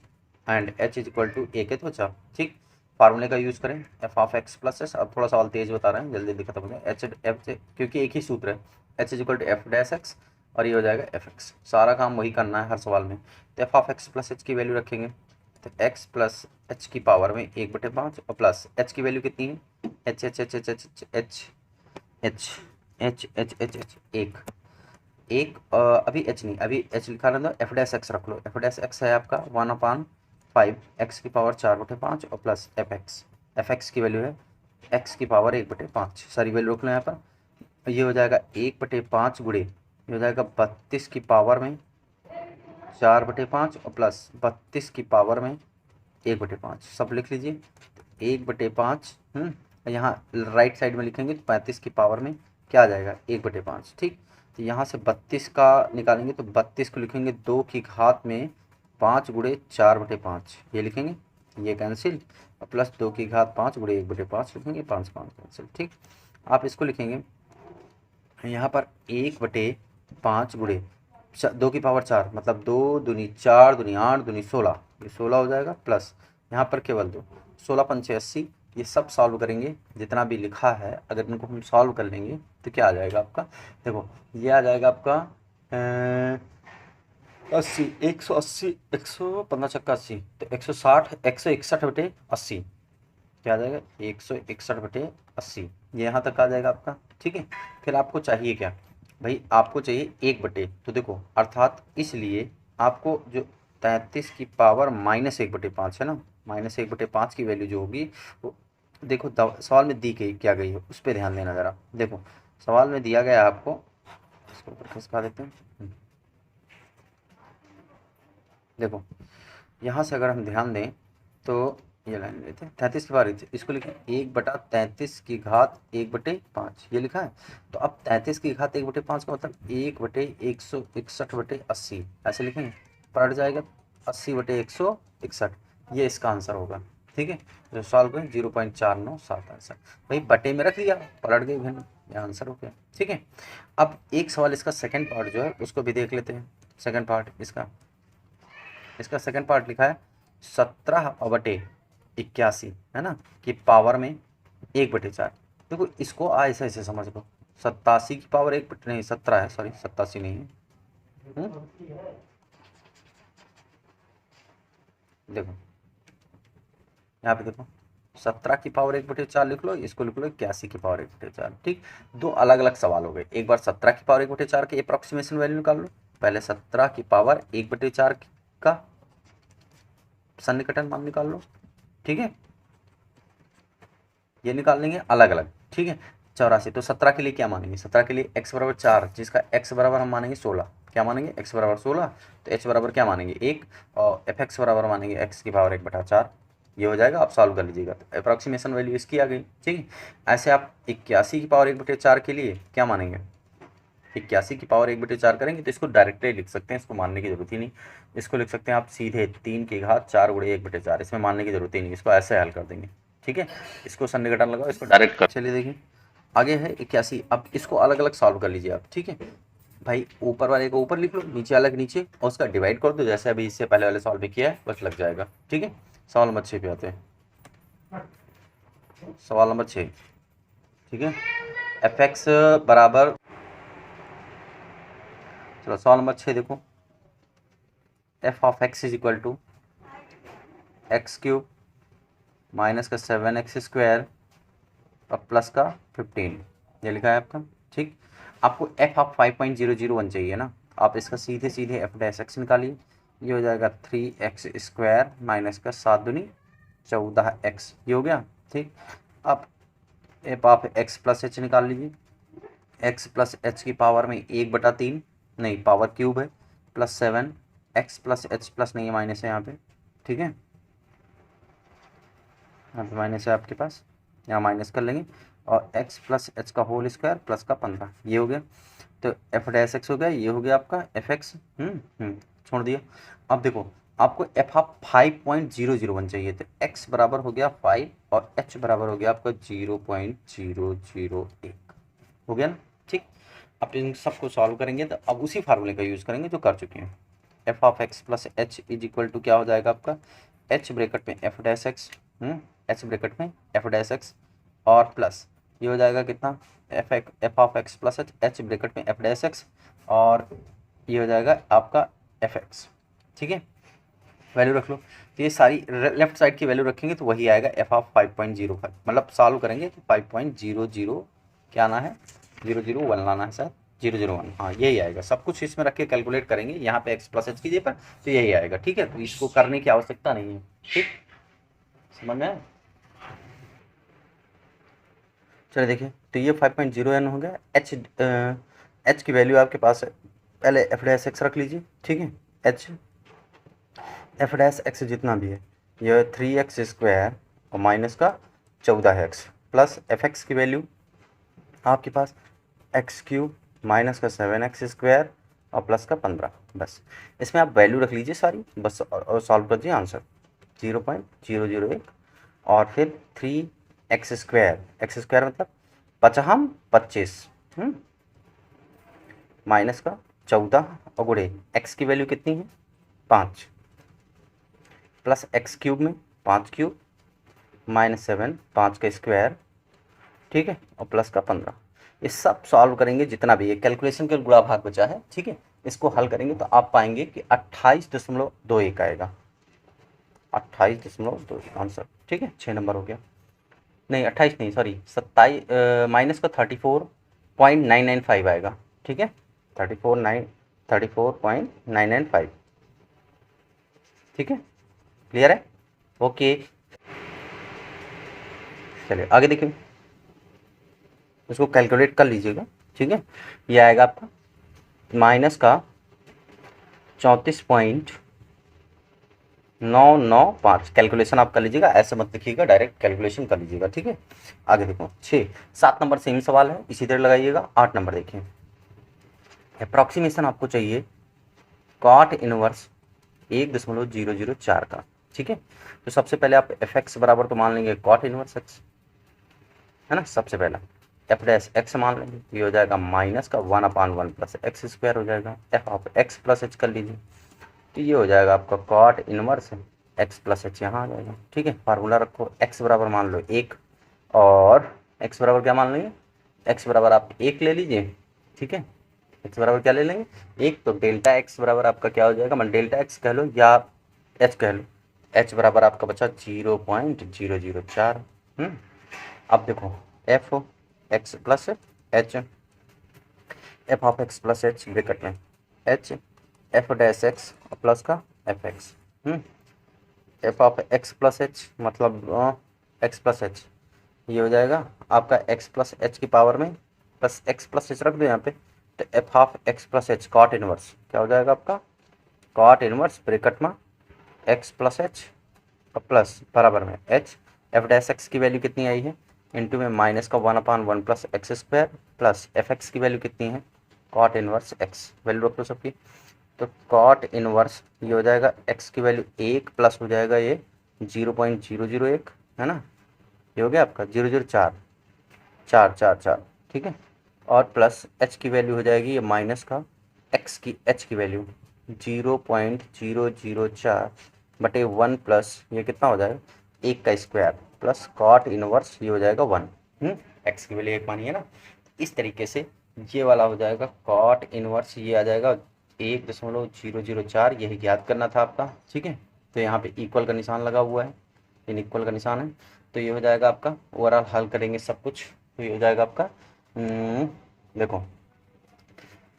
and h is equal to a के तो बचा, ठीक। फार्मूले का यूज़ करें f of x plus h. अब थोड़ा सवाल तेज बता रहे हैं, जल्दी जल्दी खत्म हो जाए। एच एफ क्योंकि एक ही सूत्र है, h is equal to f dash x और ये हो जाएगा एफ एक्स। सारा काम वही करना है हर सवाल में। तो f of x plus h की वैल्यू रखेंगे तो एक्स प्लस एच की पावर में 1/5 और प्लस एच की वैल्यू कितनी है, H H H H H H H H H H H H एक एक अभी एच नहीं, अभी एच लिखा रहना, एफ डैश एक्स रख लो। एफ डैश एक्स है आपका 1/5 एक्स की पावर 4/5 और प्लस एफ एक्स की वैल्यू है एक्स की पावर 1/5। सारी वैल्यू रख लो यहाँ पर। ये हो जाएगा 1/5 गुणे, ये हो जाएगा 32 की पावर में 4/5 और प्लस 32 की पावर में 1/5। सब लिख लीजिए। 1/5 यहाँ राइट साइड में लिखेंगे तो 35 की पावर में क्या आ जाएगा 1/5, ठीक। तो यहाँ से 32 का निकालेंगे तो 32 को लिखेंगे 2 की घात में 5 गुणे 4/5, ये लिखेंगे, ये कैंसिल और प्लस 2 की घात 5 गुणे 1/5 लिखेंगे, 5 5 कैंसिल, ठीक। आप इसको लिखेंगे यहाँ पर 1/5 गुणे 2 की पावर 4 मतलब 2 दूनी 4 दूनी 8 दूनी 16, ये 16 हो जाएगा प्लस यहाँ पर केवल 2, 16 पंचे 80। ये सब सॉल्व करेंगे जितना भी लिखा है, अगर इनको हम सॉल्व कर लेंगे तो क्या आ जाएगा आपका, देखो ये आ जाएगा आपका 80, 180, 115 × 80 तो 160, 161/80 क्या आ जाएगा 161/80, ये यहाँ तक आ जाएगा आपका, ठीक है। फिर आपको चाहिए क्या भाई, आपको चाहिए 1/, तो देखो अर्थात इसलिए आपको जो 33 की पावर -1/5 है ना, -1/5 की वैल्यू जो होगी वो देखो सवाल में दी गई क्या गई है उस पर ध्यान देना ज़रा। देखो सवाल में दिया गया है आपको, इसको ऊपर खिसका देते हैं। देखो यहाँ से अगर हम ध्यान दें तो ये लाइन लेते हैं 33 की बार इसको लिखें 1/33 की घात 1/5, ये लिखा है। तो अब 33 की घात 1/5 का मतलब 1/161/80 ऐसे लिखेंगे, पलट जाएगा 80/161, ये इसका आंसर होगा, ठीक है। तो सॉल्व करें 0.497 आंसर, भाई बटे में रख दिया पलट गई भिन्न, ये आंसर हो गया, ठीक है। अब एक सवाल इसका सेकेंड पार्ट जो है उसको भी देख लेते हैं। सेकेंड पार्ट इसका सेकंड पार्ट लिखा है 17/81 है ना कि पावर में 1/4। देखो इसको ऐसे ऐसे समझ लो, 87 की पावर 1 नहीं 17 है, सॉरी 87 नहीं है। देखो यहाँ पे देखो 17 की पावर 1/4 लिख लो, इसको लिख लो 81 की पावर 1/4, ठीक। दो अलग अलग सवाल हो गए, एक बार 17 की पावर 1/4 के अप्रोक्सीमेशन वैल्यू निकाल लो, पहले 17 की पावर 1/4 का सन्निकटन मान निकाल लो, ठीक है। ये निकाल लेंगे अलग अलग, ठीक है। 84 तो 17 के लिए क्या मानेंगे, 17 के लिए x बराबर 4 जिसका x बराबर हम मानेंगे 16, क्या मानेंगे x बराबर 16, तो h बराबर क्या मानेंगे 1 और एफ एक्स बराबर मानेंगे x की पावर 1/4, ये हो जाएगा। आप सॉल्व कर लीजिएगा तो अप्रॉक्सीमेशन वैल्यू इसकी आ गई, ठीक है। ऐसे आप 81 की पावर 1/4 के लिए क्या मानेंगे, 81 की पावर 1/4 करेंगे तो इसको डायरेक्टली लिख सकते हैं, इसको मानने की जरूरत ही नहीं। इसको लिख सकते हैं आप सीधे 3 की घात 4 गुणे 1/4, इसमें मानने की जरूरत ही नहीं, इसको ऐसे हल कर देंगे, ठीक है। इसको सन्निकटन लगाओ, इसको डायरेक्ट कर, चलिए देखिए आगे है 81। अब इसको अलग अलग सॉल्व कर लीजिए आप, ठीक है भाई। ऊपर वाले को ऊपर लिख लो, नीचे अलग नीचे, और उसका डिवाइड कर दो जैसे अभी इससे पहले वाले सॉल्व में किया है, बस लग जाएगा, ठीक है। सवाल नंबर 6 पे आते हैं। सवाल नंबर 6, ठीक है। एफ एक्स बराबर, चलो सवाल नंबर 6 देखो, f of x is equal to x³ minus का 7x² और प्लस का 15, ये लिखा है आपका, ठीक। आपको एफ ऑफ 5.001 चाहिए ना, आप इसका सीधे सीधे एफ डैश एक्स निकालिए, ये हो जाएगा 3x² माइनस का 7 दूनी 14x, ये हो गया, ठीक। आप f of x plus H निकाल लीजिए, x प्लस एच की पावर में 1/3 नहीं पावर क्यूब है plus 7 x plus H plus नहीं है माइनस है यहाँ पे, ठीक है। यहाँ पे माइनस है आपके पास, यहाँ माइनस कर लेंगे और x प्लस एच का होल स्क्वायर प्लस का 15, ये हो गया। तो एफ डैश एक्स हो गया, ये हो गया आपका एफ एक्स, छोड़ दिया। अब देखो आपको एफ ऑफ 5.001 चाहिए, तो x बराबर हो गया 5 और h बराबर हो गया आपका 0.001 हो गया ना। ठीक, अब इन सबको सॉल्व करेंगे तो अब उसी फार्मूले का यूज़ करेंगे जो कर चुके हैं। F of x plus h is equal to क्या हो जाएगा आपका, एच ब्रेकेट में f dash x, h bracket में एफ डैश एक्स और प्लस ये हो जाएगा कितना, f of x plus h, h bracket में एफ डैश एक्स और ये हो जाएगा आपका एफ एक्स। ठीक है, वैल्यू रख लो, तो ये सारी लेफ्ट साइड की वैल्यू रखेंगे तो वही आएगा एफ ऑफ 5.05, मतलब सॉल्व करेंगे तो 5.00 क्या आना है, 001 लाना है शायद, 001, हाँ यही आएगा। सब कुछ इसमें रख के कैलकुलेट करेंगे, यहाँ पे एक्स प्लस एच कीजिए पर तो यही आएगा। ठीक है, तो इसको करने की आवश्यकता नहीं है। ठीक, समझ में आया? चलिए देखिए, तो ये 5.0n हो गया। एच की वैल्यू आपके पास है, पहले एफ डैश एक्स रख लीजिए। ठीक है, एच एफ डैश एक्स जितना भी है ये 3x स्क्वायर और माइनस का 14x प्लस एफ एक्स की वैल्यू आपके पास एक्स क्यूब माइनस का 7x स्क्वायर और प्लस का 15। बस इसमें आप वैल्यू रख लीजिए सारी बस और सॉल्व कर दीजिए आंसर 0.001 और फिर 3x स्क्वायर, एक्स स्क्वायर मतलब 25 माइनस का 14 और गुड़े एक्स की वैल्यू कितनी है 5 प्लस एक्स क्यूब में 5 क्यूब माइनस 7 5 का स्क्वायर। ठीक है, और प्लस का 15। ये सब सॉल्व करेंगे जितना भी है, कैलकुलेशन का गुणा भाग बचा है। ठीक है, इसको हल करेंगे तो आप पाएंगे कि 28.21 आएगा, 28.21 आंसर। ठीक है, 6 नंबर हो गया, नहीं 28 नहीं सॉरी 27 माइनस का 34.995 आएगा। ठीक है, 34.995। ठीक है, क्लियर है? ओके, चलिए आगे देखिए, इसको कैलकुलेट कर लीजिएगा। ठीक है, ये आएगा आपका माइनस का 34.995। कैलकुलेशन आप कर लीजिएगा, ऐसे मत लिखिएगा, डायरेक्ट कैलकुलेशन कर लीजिएगा। ठीक है, आगे देखो 7 नंबर सेम सवाल है, इसी तरह लगाइएगा। 8 नंबर देखिए, अप्रॉक्सीमेशन आपको चाहिए कॉट इनवर्स 1.004 का। ठीक है, तो सबसे पहले आप एफ एक्स बराबर तो मान लेंगे कॉट इनवर्स एक्स, है ना। सबसे पहला एफ डैश एक्स मान लेंगे, ये हो जाएगा माइनस का 1/1 प्लस एक्स स्क्वायर हो जाएगा। F of x plus h कर लीजिए, तो ये हो जाएगा आपका cot inverse x plus h, यहाँ आ जाएगा। ठीक है, फार्मूला रखो, एक्स बराबर मान लो 1 और एक्स बराबर क्या मान लेंगे, एक्स बराबर आप 1 ले लीजिए। ठीक है, एक्स बराबर क्या ले लेंगे 1, तो डेल्टा एक्स बराबर आपका क्या हो जाएगा, मतलब डेल्टा एक्स कह लो या एच कह लो, एच बराबर आपका बचा 0.004। अब देखो f x plus h, f of x plus h bracket में h f dash x plus का f x, f of x plus h मतलब एक्स प्लस एच, ये हो जाएगा आपका एक्स प्लस एच की पावर में प्लस एक्स प्लस एच रख दो यहाँ पे, तो f of x plus h cot inverse क्या हो जाएगा आपका, कॉट इनवर्स ब्रैकेट में एक्स प्लस एच और प्लस बराबर में एच एफ डैश एक्स की वैल्यू कितनी आई है, इंटू में माइनस का 1/1 plus x square plus f x की वैल्यू कितनी है, कॉट इनवर्स एक्स, वैल्यू रख लो सबकी। तो कॉट इनवर्स ये हो जाएगा एक्स की वैल्यू 1 प्लस हो जाएगा ये 0.001, है ना, ये हो गया आपका 004 444। ठीक है, और प्लस एच की वैल्यू हो जाएगी ये माइनस का एक्स की एच की वैल्यू 0.004 बटे 1 प्लस ये कितना हो जाएगा 1 का स्क्वायर प्लस कॉट इनवर्स ये हो जाएगा 1। एक्स की वैल्यू 1 मानी है ना, इस तरीके से ये वाला हो जाएगा कॉट इनवर्स, ये आ जाएगा 1.004, यही ज्ञात करना था आपका। ठीक है, तो यहाँ पे इक्वल का निशान लगा हुआ है, इन इक्वल का निशान है, तो ये हो जाएगा आपका ओवरऑल हल करेंगे सब कुछ, तो ये हो जाएगा आपका देखो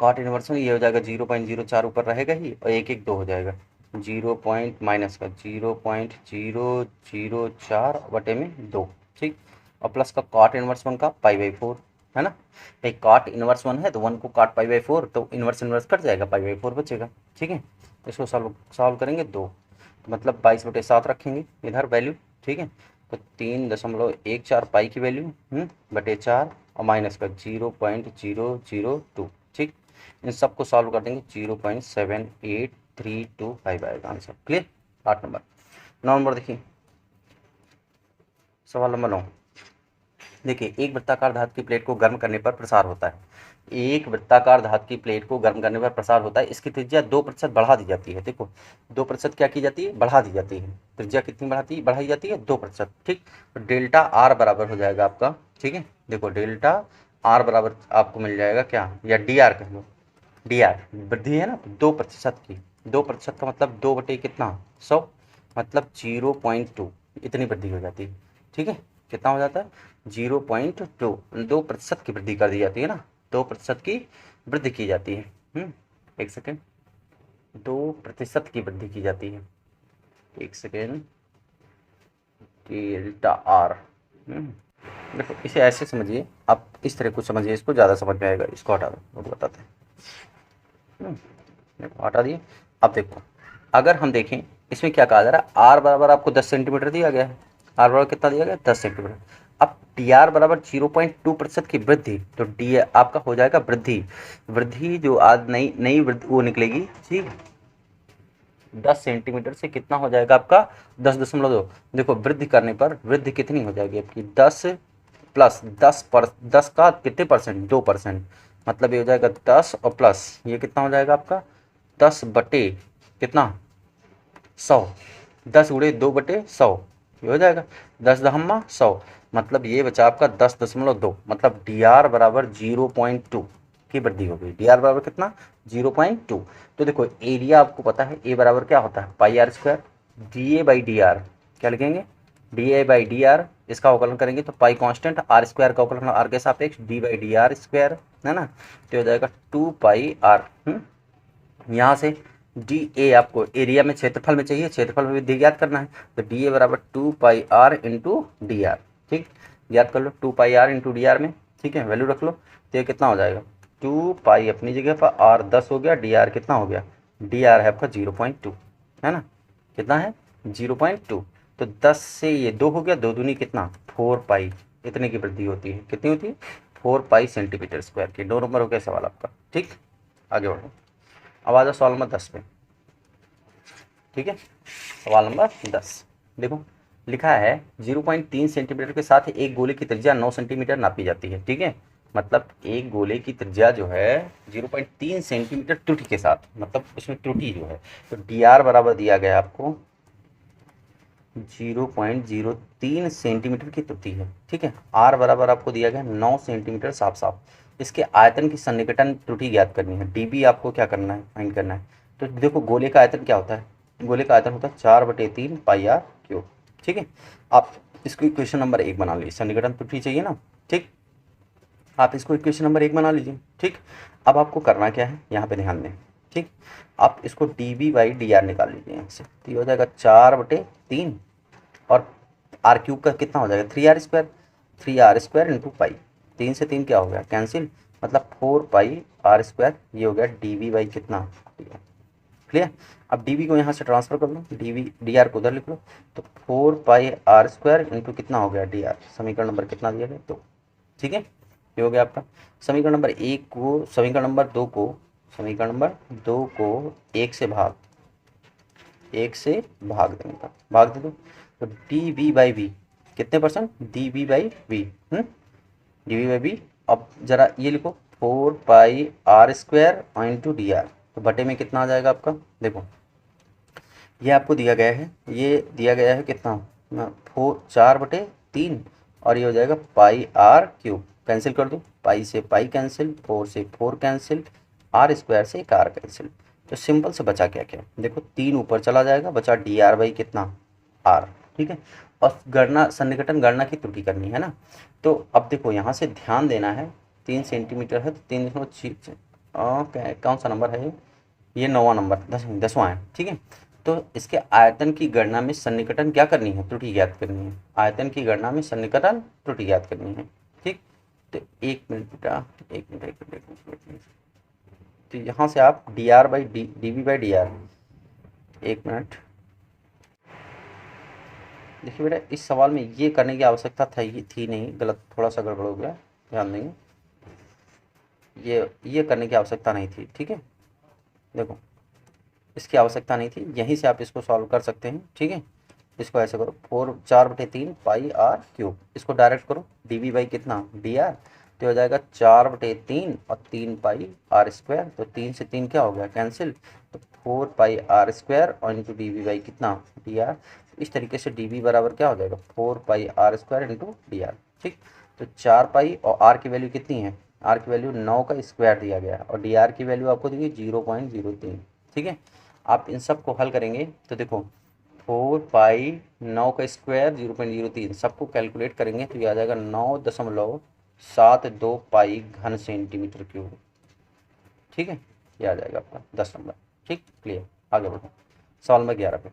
कॉट इनवर्स में ये हो जाएगा 0.04 ऊपर रहेगा ही और 1 1 2 हो जाएगा 0.-0.004 बटे में 2। ठीक, और प्लस का कॉट इनवर्स 1 का π/4, है ना, भाई कॉट इनवर्स 1 है तो 1 को कॉट π/4 तो इनवर्स इनवर्स कट जाएगा, π/4 बचेगा। ठीक है, तो इसको सॉल्व करेंगे 2, तो मतलब 22/7 रखेंगे इधर वैल्यू। ठीक है, तो 3.14 पाई की वैल्यू बटे 4 और माइनस का 0.002। ठीक, इन सबको सॉल्व कर देंगे 0.78325 आएगा आंसर। क्लियर? 8 नंबर। 9 नंबर देखिए, सवाल नंबर 9। देखिए, एक वृत्ताकार धातु की प्लेट को गर्म करने पर प्रसार होता है। एक वृत्ताकार धातु की प्लेट को गर्म करने पर प्रसार होता है। इसकी त्रिज्या 2% बढ़ा दी जाती है। देखो 2% क्या की जाती है, बढ़ा दी जाती है। त्रिज्या कितनी बढ़ाई जाती है, 2%। ठीक, तो डेल्टा आर बराबर हो जाएगा आपका। ठीक है, देखो डेल्टा आर बराबर आपको मिल जाएगा क्या, या डी आर कह लो। डी आर वृद्धि है ना 2% की। 2% का मतलब 2 बटे कितना, 100, मतलब 0.2, इतनी वृद्धि हो जाती है। ठीक है, कितना हो जाता है, 0.2। 2% की वृद्धि कर दी जाती है ना, 2% की वृद्धि की जाती है। एक सेकेंड, 2% की वृद्धि की जाती है। एक सेकेंड, डेल्टा आर। देखो इसे ऐसे समझिए, आप इस तरह को समझिए, इसको ज़्यादा समझ में आएगा। इसको हटा दो, वो बताते हैं। देखो हटा दिए। अब देखो, अगर हम देखें इसमें क्या कहा जा रहा है, आर बराबर आपको 10 सेंटीमीटर दिया गया है। आर बराबर कितना दिया गया, 10 सेंटीमीटर। अब डी आर बराबर 0.2% की वृद्धि, तो डी आपका हो जाएगा वृद्धि। वृद्धि जो आज नई नई वो निकलेगी, ठीक, 10 सेंटीमीटर से कितना हो जाएगा आपका, 10.2। देखो वृद्धि करने पर वृद्धि कितनी हो जाएगी आपकी, 10 प्लस 10 का कितने परसेंट, 2%। मतलब ये हो जाएगा 10 और प्लस ये कितना हो जाएगा आपका, 10 बटे कितना, 100। 10 गुणे 2/100 ये हो जाएगा 10 दहम्मा 100। मतलब ये बचा आपका 10.2, मतलब डी आर बराबर 0.2 की वृद्धि हो गई। डी आर बराबर कितना, 0.2। तो देखो एरिया आपको पता है, ए बराबर क्या होता है, pi r square. D a by d r क्या लिखेंगे, d a by d r, इसका अवकलन करेंगे तो पाई कांस्टेंट, आर स्क्वायर का अवकलन आर के सापेक्ष, D by d are square, है ना। तो हो जाएगा 2 पाई आर। यहाँ से डी ए आपको एरिया में क्षेत्रफल में चाहिए, क्षेत्रफल में भी ज्ञात करना है। तो डी ए बराबर 2 पाई आर इंटू डी आर। ठीक, याद कर लो 2 पाई आर इंटू डी आर में। ठीक है, वैल्यू रख लो। तो ये कितना हो जाएगा, 2 पाई अपनी जगह पर, आर 10 हो गया, डी आर कितना हो गया, डी आर है आपका 0.2, है ना। कितना है, 0.2। तो 10 से ये 2 हो गया, 2 दूनी कितना, 4 पाई, इतने की वृद्धि होती है। कितनी होती है, 4 पाई सेंटीमीटर स्क्वायर की। 2 नंबर हो गया सवाल आपका। ठीक, आगे बढ़ो। अब आ जाओ सवाल नंबर 10 पे। ठीक है, सवाल नंबर 10 देखो, लिखा है 0.3 सेंटीमीटर के साथ एक गोले की त्रिज्या 9 सेंटीमीटर नापी जाती है। ठीक है, मतलब एक गोले की त्रिज्या जो है 0.3 सेंटीमीटर त्रुटि के साथ, मतलब उसमें त्रुटि जो है, तो डी आर बराबर दिया गया आपको 0.03 सेंटीमीटर की त्रुटि है। ठीक है, आर बराबर आपको दिया गया 9 सेंटीमीटर साफ साफ। इसके आयतन की सन्निकटन त्रुटि ज्ञात करनी है, डीबी आपको क्या करना है, फाइंड करना है। तो देखो गोले का आयतन क्या होता है, गोले का आयतन होता है 4/3 पाई आर क्यूब। ठीक है, आप इसको इक्वेशन नंबर 1 बना लीजिए, सन्निकटन त्रुटि चाहिए ना। ठीक, आप इसको इक्वेशन नंबर 1 बना लीजिए। ठीक, अब आपको करना क्या है, यहाँ पे ध्यान दें। ठीक, आप इसको d b by d r निकाल लीजिए यहाँ से। तो ये हो जाएगा 4/3, और आर क्यूब का कितना हो जाएगा, 3r square. 3r square into pi, 3 से 3 क्या हो गया, कैंसिल, मतलब 4 पाई r स्क्वायर। ये हो गया डी वी बाई कितना, क्लियर। अब डी वी को यहाँ से ट्रांसफर कर लो, डी वी डी आर को उधर लिख लो। तो 4 पाई r स्क्वायर इंटू कितना हो गया, डी आर। समीकरण नंबर कितना दिया गया, 2। ठीक है, ये हो गया आपका समीकरण नंबर 1 को, समीकरण नंबर 2 को, समीकरण नंबर 2 को 1 से भाग देने का, भाग दे दो। तो डी वी बाई वी कितने percent, d v by v, d v by v. अब जरा ये लिखो 4 pi r square into d r, तो बटे में कितना आ जाएगा आपका, देखो ये आपको दिया गया है, ये दिया गया है कितना, 4/3, और ये हो जाएगा पाई आर क्यूब। कैंसिल कर दो, पाई से पाई कैंसिल, 4 से 4 कैंसिल, आर स्क्वायर से एक आर कैंसिल। तो सिंपल से बचा क्या क्या, देखो 3 ऊपर चला जाएगा, बचा डी आर बाई कितना, आर। ठीक है, और गणना, सन्निकटन गणना की त्रुटि करनी है ना। तो अब देखो यहाँ से ध्यान देना है, 3 सेंटीमीटर है तो 3.6, कौन सा नंबर है ये 9वां नंबर, 10वां है। ठीक है, तो इसके आयतन की गणना में सन्निकटन क्या करनी है, त्रुटि ज्ञात करनी है। आयतन की गणना में सन्निकटन त्रुटि ज्ञात करनी है। ठीक, तो 1 मिनट बेटा, 1 मिनट 1 मिनट 1 मिनट। तो यहाँ से आप d r by d v by d r, 1 minute. देखिए बेटा, इस सवाल में ये करने की आवश्यकता थी नहीं, गलत, थोड़ा सा गड़बड़ हो गया, ध्यान देंगे। ये करने की आवश्यकता नहीं थी। ठीक है, देखो इसकी आवश्यकता नहीं थी, यहीं से आप इसको सॉल्व कर सकते हैं। ठीक है, इसको ऐसे करो 4/3 पाई आर क्यूब, इसको डायरेक्ट करो डी वी बाई कितना डी आर, तो हो जाएगा 4/3 और 3 पाई आर स्क्वायर, तो 3 से 3 क्या हो गया कैंसिल, तो 4 पाई आर स्क्वायर और इंटू डी वी बाई कितना डी आर। इस तरीके से डी वी बराबर क्या हो जाएगा 4 pi r square into d r. ठीक, तो 4 पाई और आर की वैल्यू कितनी है, आर की वैल्यू 9 का स्क्वायर दिया गया है और डी आर की वैल्यू आपको दी 0.03। ठीक है, आप इन सब को हल करेंगे तो देखो 4 पाई 9 का स्क्वायर 0.03 सबको कैलकुलेट करेंगे तो ये आ जाएगा 9.72 पाई घन सेंटीमीटर क्यूब। ठीक है, ये आ जाएगा आपका 10 नंबर। ठीक, क्लियर, आगे बढ़ो सवाल नंबर 11 पे।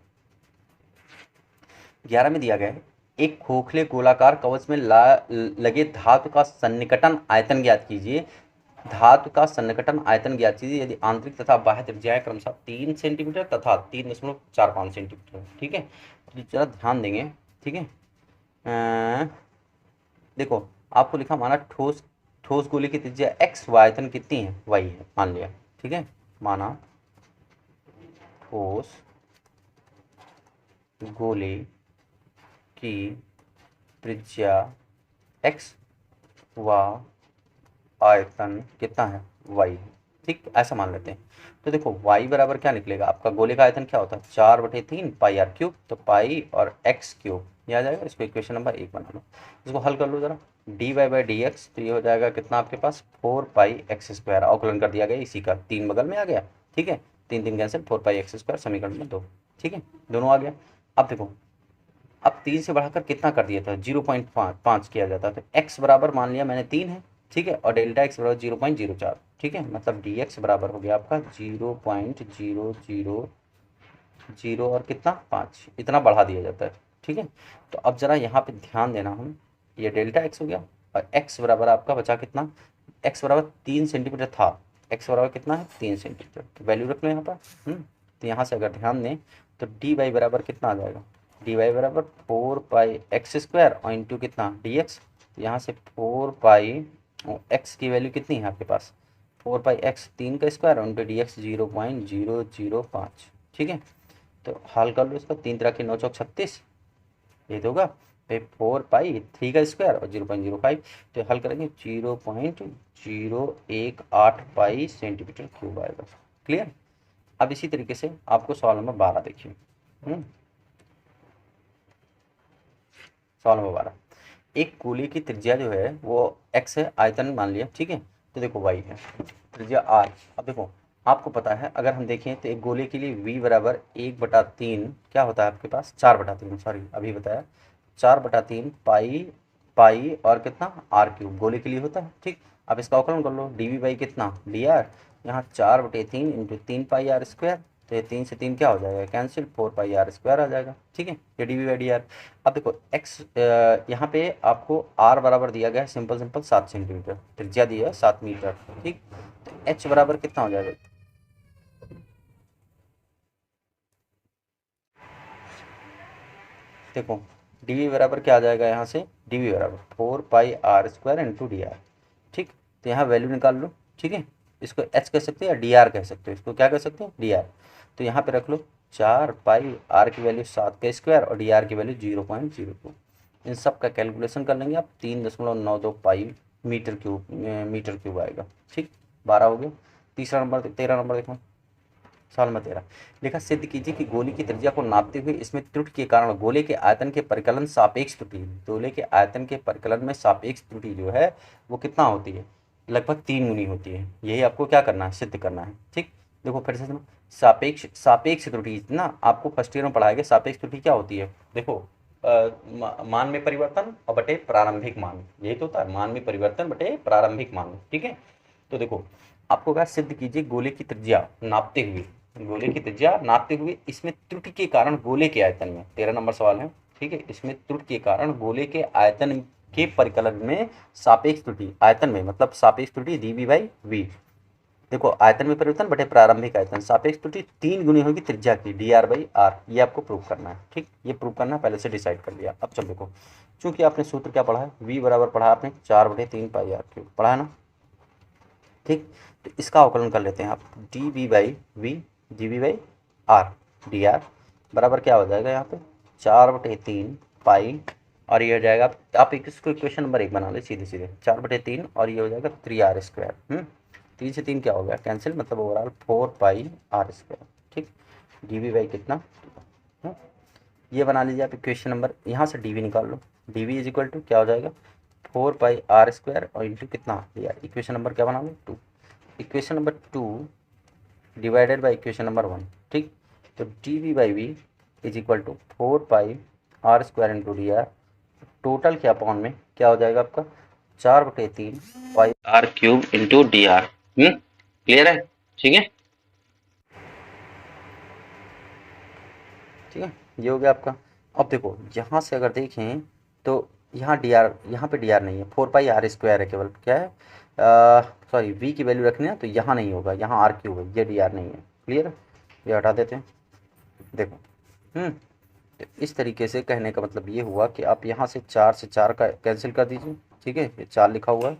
11 में दिया गया है एक खोखले गोलाकार कवच में लगे धातु का सन्निकटन आयतन ज्ञात कीजिए। धातु का सन्निकटन आयतन ज्ञात कीजिए यदि आंतरिक तथा बाह्य त्रिज्याएं क्रमशः 3 सेंटीमीटर तथा 3.45 सेंटीमीटर है। ठीक है, तो जरा ध्यान देंगे। ठीक है, देखो आपको लिखा माना ठोस ठोस गोले की त्रिज्या x व आयतन कितनी है y है, मान लिया। ठीक है, माना ठोस गोले की त्रिज्या x व आयतन कितना है y है। ठीक, ऐसा मान लेते हैं। तो देखो y बराबर क्या निकलेगा, आपका गोले का आयतन क्या होता है 4/3 पाई आर क्यूब, तो पाई और x क्यूब ये आ जाएगा। इसको इक्वेशन नंबर 1 बना लो, इसको हल कर लो जरा d y by d x, तो ये हो जाएगा कितना आपके पास 4 पाई एक्स स्क्वायर, अवकलन कर दिया गया इसी का, 3 बगल में आ गया। ठीक है, 3 3 कैंसिल, 4 पाई एक्स स्क्वायर समीकरण में 2। ठीक है, दोनों आ गया। अब देखो अब 3 से बढ़ाकर कितना कर दिया था 0.5 किया जाता है, तो x बराबर मान लिया मैंने 3 है। ठीक है, और डेल्टा x बराबर 0.04। ठीक है, मतलब डी एक्स बराबर हो गया आपका 0.000 और कितना 5, इतना बढ़ा दिया जाता है। ठीक है, तो अब जरा यहाँ पे ध्यान देना, हम ये डेल्टा x हो गया और x बराबर आपका बचा कितना, x बराबर 3 सेंटीमीटर था, x बराबर कितना है 3 सेंटीमीटर, तो वैल्यू रख लो यहाँ पर। तो यहाँ से अगर ध्यान दें तो डी वाई बराबर कितना आ जाएगा, डी वाई बराबर 4 पाई एक्स स्क्वायर और इंटू कितना डी एक्स, तो यहाँ से 4 पाई एक्स की वैल्यू कितनी है आपके पास 4 पाई एक्स 3 का स्क्वायर और इंटू डी एक्स 0.005। ठीक है, तो हल कर लो इसका, 3 तरह के 9 चौक 36, ये तो होगा फिर 4 पाई 3 का स्क्वायर और 0.05, तो हल करेंगे 0.018 पाई सेंटीमीटर क्यूब आएगा। क्लियर। अब इसी तरीके से आपको सवाल नंबर 12 देखिए। सवाल नंबर 12, एक गोले की त्रिज्या जो है वो x है, आयतन मान लिया। ठीक है, तो देखो y है, त्रिज्या r। अब देखो आपको पता है अगर हम देखें तो एक गोले के लिए v बराबर 1/3 क्या होता है आपके पास 4/3, सॉरी अभी बताया 4/3 पाई और कितना r क्यूब गोले के लिए होता है। ठीक, अब इसका अवकलन कर लो डी वी बाई कितना डी आर, यहाँ 4/3 इंटू 3 पाई आर स्क्वायर, तो ये 3 से 3 क्या हो जाएगा कैंसिल, 4 पाई आर स्क्वायर आ जाएगा। ठीक है, ये d v by d r. अब देखो x यहाँ पे आपको r बराबर दिया गया है सिंपल 7 सेंटीमीटर, त्रिज्या दी है 7 मीटर। ठीक, तो h बराबर कितना हो जाएगा, देखो dv बराबर क्या आ जाएगा, यहाँ से dv बराबर 4 pi r square into d r. ठीक, तो यहाँ वैल्यू निकाल लो। ठीक है, इसको h कह सकते हैं या डी आर कह सकते हो, इसको क्या कह सकते हैं डी आर। तो यहाँ पे रख लो 4 पाई आर की वैल्यू 7 का स्क्वायर और डी आर की वैल्यू 0.02। इन सब का कैलकुलेशन कर लेंगे आप, 3.92 पाई मीटर क्यूब आएगा। ठीक, 12 हो गया। तीसरा नंबर 13 नंबर देखो, सवाल नंबर 13, लिखा सिद्ध कीजिए कि गोले की त्रिज्या को नापते हुए इसमें त्रुटि के कारण गोले के आयतन के परिकलन सापेक्ष त्रुटि, गोले के आयतन के परिकलन में सापेक्ष त्रुटि जो है वो कितना होती है, लगभग 3 गुनी होती है। यही आपको क्या करना है, सिद्ध करना है। ठीक, देखो फिर से सुनो, सापेक्ष त्रुटि ना आपको फर्स्ट ईयर में पढ़ाया गया। सापेक्ष त्रुटि क्या होती है, देखो मान में परिवर्तन और बटे प्रारंभिक मान, यही तो होता है, मान में परिवर्तन बटे प्रारंभिक मान। ठीक है, तो देखो आपको क्या सिद्ध कीजिए गोले की त्रिज्या नापते हुए, गोले की त्रिज्या नापते हुए इसमें त्रुटि के कारण गोले के आयतन में, 13 नंबर सवाल है। ठीक है, इसमें त्रुटि के कारण गोले के आयतन के परिकलन में सापेक्ष त्रुटि, आयतन में मतलब सापेक्ष त्रुटि डी वी बाई वी, देखो आयतन में परिवर्तन बटे प्रारंभिक आयतन, सापेक्ष त्रुटि 3 गुनी होगी त्रिज्या की डी आर बाई आर, ये आपको प्रूव करना है। ठीक, ये प्रूव करना पहले से डिसाइड कर लिया। अब चलो देखो, चूंकि आपने सूत्र क्या पढ़ा है, v बराबर पढ़ा आपने 4/3 पाई आर क्यूब पढ़ा है ना। ठीक, तो इसका अवकलन कर लेते हैं आप, d v by v, d v by r, d r बराबर क्या हो जाएगा यहाँ पे 4/3 पाई, और ये हो जाएगा, आप इसको इक्वेशन नंबर 1 बना ले सीधे सीधे, 4/3 और ये हो जाएगा 3r²। 3 से 3 क्या हो गया कैंसिल, मतलब ओवरऑल 4πr²। ठीक, डी बाई कितना, हम्म, ये बना लीजिए आप इक्वेशन नंबर, यहाँ से डी निकाल लो, d v is equal to क्या हो जाएगा 4πr² और इंटू कितना डी आर। इक्वेशन नंबर क्या बना लो 2, equation number 2 divided by equation number 1। ठीक, तो d v by v is equal to 4πr² into d r, total के अपॉन में क्या हो जाएगा आपका 4/3 pi r cube into d r. Clear है? ठीक है, ठीक है, ये हो गया आपका। अब देखो यहाँ से अगर देखें तो यहाँ डी आर, यहाँ पे डी आर नहीं है, 4πr² है केवल, क्या है सॉरी वी की वैल्यू रखनी है तो यहाँ नहीं होगा, यहाँ आर क्यूब है, ये डी आर नहीं है। क्लियर है, ये हटा देते हैं। देखो तो इस तरीके से कहने का मतलब ये हुआ कि आप यहाँ से 4 से 4 का कैंसिल कर दीजिए। ठीक है, ये 4 लिखा हुआ है,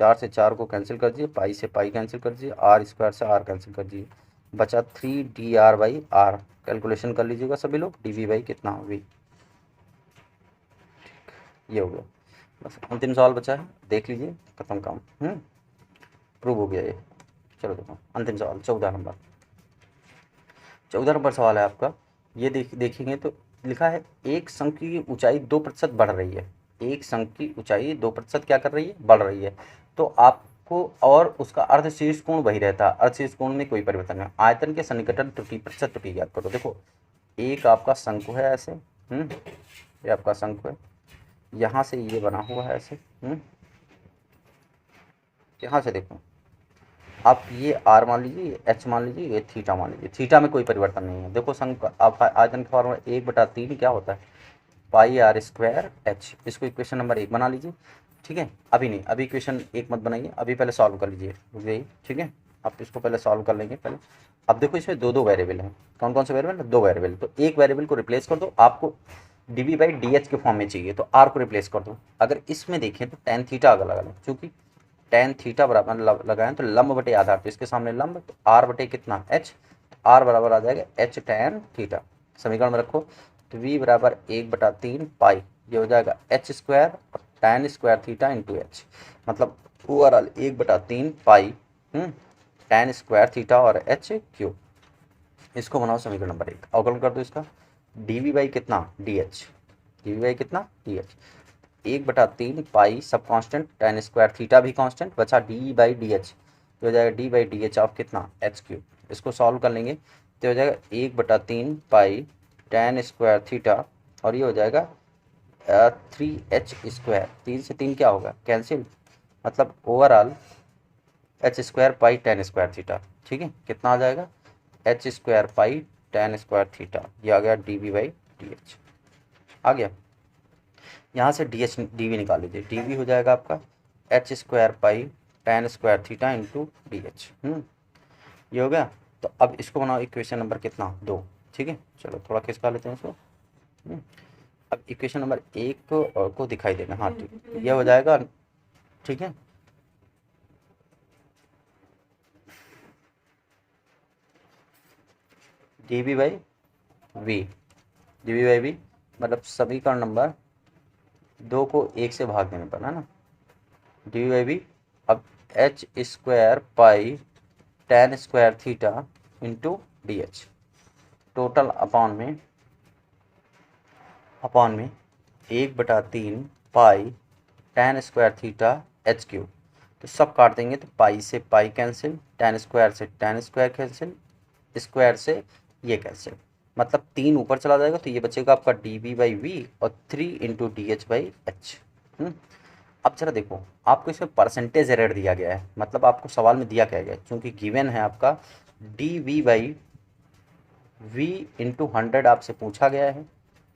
4 से 4 को कैंसिल कर दीजिए, पाई से पाई कैंसिल कर दीजिए, r² से r कैंसिल कर दीजिए, बचा 3dr/r। कैलकुलेशन कर लीजिएगा सभी लोग, dv बाई कितना वी, ये हो गया। बस अंतिम सवाल बचा है, देख लीजिए, खत्म काम। प्रूव हो गया ये। चलो देखो अंतिम सवाल 14 नंबर। 14 नंबर सवाल है आपका, ये देखेंगे तो लिखा है एक शंकु की ऊंचाई 2% बढ़ रही है। एक शंकु की ऊंचाई 2% क्या कर रही है, बढ़ रही है। तो आपको, और उसका अर्धशीर्ष कोण वही रहता है, अर्धशीर्ष कोण में कोई परिवर्तन नहीं। आयतन के सन्निकटन त्रुटि, प्रतिशत त्रुटि ज्ञात करो। देखो एक आपका शंकु है ऐसे, ये आपका शंकु है, यहाँ से ये बना हुआ है ऐसे, यहाँ से देखो आप ये आर मान लीजिए, ये एच मान लीजिए, ये थीटा मान लीजिए, थीटा में कोई परिवर्तन नहीं है। देखो आप आयतन का फॉर्मूला 1/3 क्या होता है πr² h। इसको इक्वेशन नंबर 1 बना लीजिए। ठीक है, अभी नहीं, अभी इक्वेशन 1 मत बनाइए, अभी पहले सॉल्व कर लीजिए यही। ठीक है, आप इसको पहले सॉल्व कर लेंगे पहले। अब देखो इसमें दो वेरिएबल हैं, कौन कौन से वेरिएबल, 2 वेरिएबल। तो एक वेरिएबल को रिप्लेस कर दो, आपको dv/dh के फॉर्म में चाहिए तो r को रिप्लेस कर दो। अगर इसमें देखें तो tan थीटा अगर लगा लो, क्योंकि tan थीटा बराबर लगाएं तो लंब बटे आधार, तो इसके सामने लंब, तो r बटे कितना h, r बराबर आ जाएगा h tan थीटा। समीकरण में रखो तो v बराबर 1/3 पाई, ये हो जाएगा h² और tan² थीटा इंटू h, मतलब ओवरऑल 1/3 पाई tan² थीटा और h क्यूब। इसको बनाओ समीकरण नंबर 1, अवकलन कर दो इसका, dv बाई कितना dh, dv बाई कितना dh, 1/3 पाई सब कांस्टेंट, tan² थीटा भी कांस्टेंट, बचा d/dh, तो हो जाएगा d/dh ऑफ कितना h³। इसको सॉल्व कर लेंगे तो हो जाएगा 1/3 पाई tan² थीटा, और ये हो जाएगा 3h²। 3 से 3 क्या होगा कैंसिल, मतलब ओवरऑल h² पाई tan² थीटा। ठीक है, कितना आ जाएगा h² पाई tan² थीटा, ये आ गया dv/dh आ गया। यहाँ से dv निकाल लीजिए, dv हो जाएगा आपका h² पाई tan² थीटा इंटू dh। ये हो गया। तो अब इसको बनाओ इक्वेशन नंबर कितना 2। ठीक है, चलो थोड़ा खिसका लेते हैं इसको। अब इक्वेशन नंबर 1 को दिखाई देना, हाँ ठीक, ये हो जाएगा। ठीक है, dv/v मतलब समीकरण नंबर 2 को 1 से भाग देने पर, है ना, dv/v। अब h² पाई tan² theta into dh, total upon में 1/3 पाई tan² थीटा h³। तो सब काट देंगे तो पाई से पाई कैंसिल, tan² से tan² कैंसिल, स्क्वायर से ये कैंसिल, मतलब 3 ऊपर चला जाएगा तो ये बचेगा आपका dv/v और 3 इंटू dh/h। अब जरा देखो आपको इसमें परसेंटेज एरर दिया गया है, मतलब आपको सवाल में दिया क्या गया है, क्योंकि गिवन है आपका dv/v इंटू 100 आपसे पूछा गया है,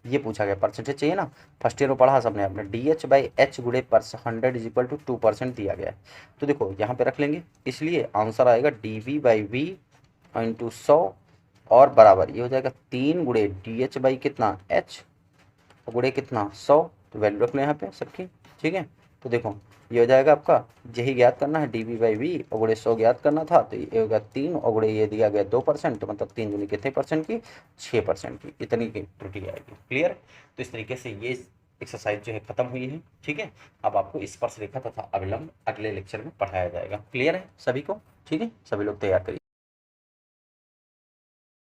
ये पूछा गया, परसेंटेज चाहिए ना, फर्स्ट ईयर में पढ़ा सबने आपने, dh/h गुणे 100 इज इक्वल टू 2% दिया गया है। तो देखो यहाँ पे रख लेंगे, इसलिए आंसर आएगा dv/v इंटू 100 और बराबर ये हो जाएगा 3 गुणे dh/ कितना h गुणे कितना 100, तो वैल्यू रख लें यहाँ पे सबकी। ठीक है, तो देखो ये हो जाएगा आपका, यही ज्ञात करना है, डी बी बाई वी अगुड़े 100 ज्ञात करना था, तो ये होगा 3 अगुड़े ये दिया गया 2%, तो मतलब 3 दूनी कितने परसेंट की, 6% की, इतनी की त्रुटि आएगी। क्लियर। तो इस तरीके से ये एक्सरसाइज जो है खत्म हुई है। ठीक है, अब आपको स्पर्श रेखा तथा अविलंब अगले लेक्चर में पढ़ाया जाएगा। क्लियर है सभी को। ठीक है, सभी लोग तैयार करिए।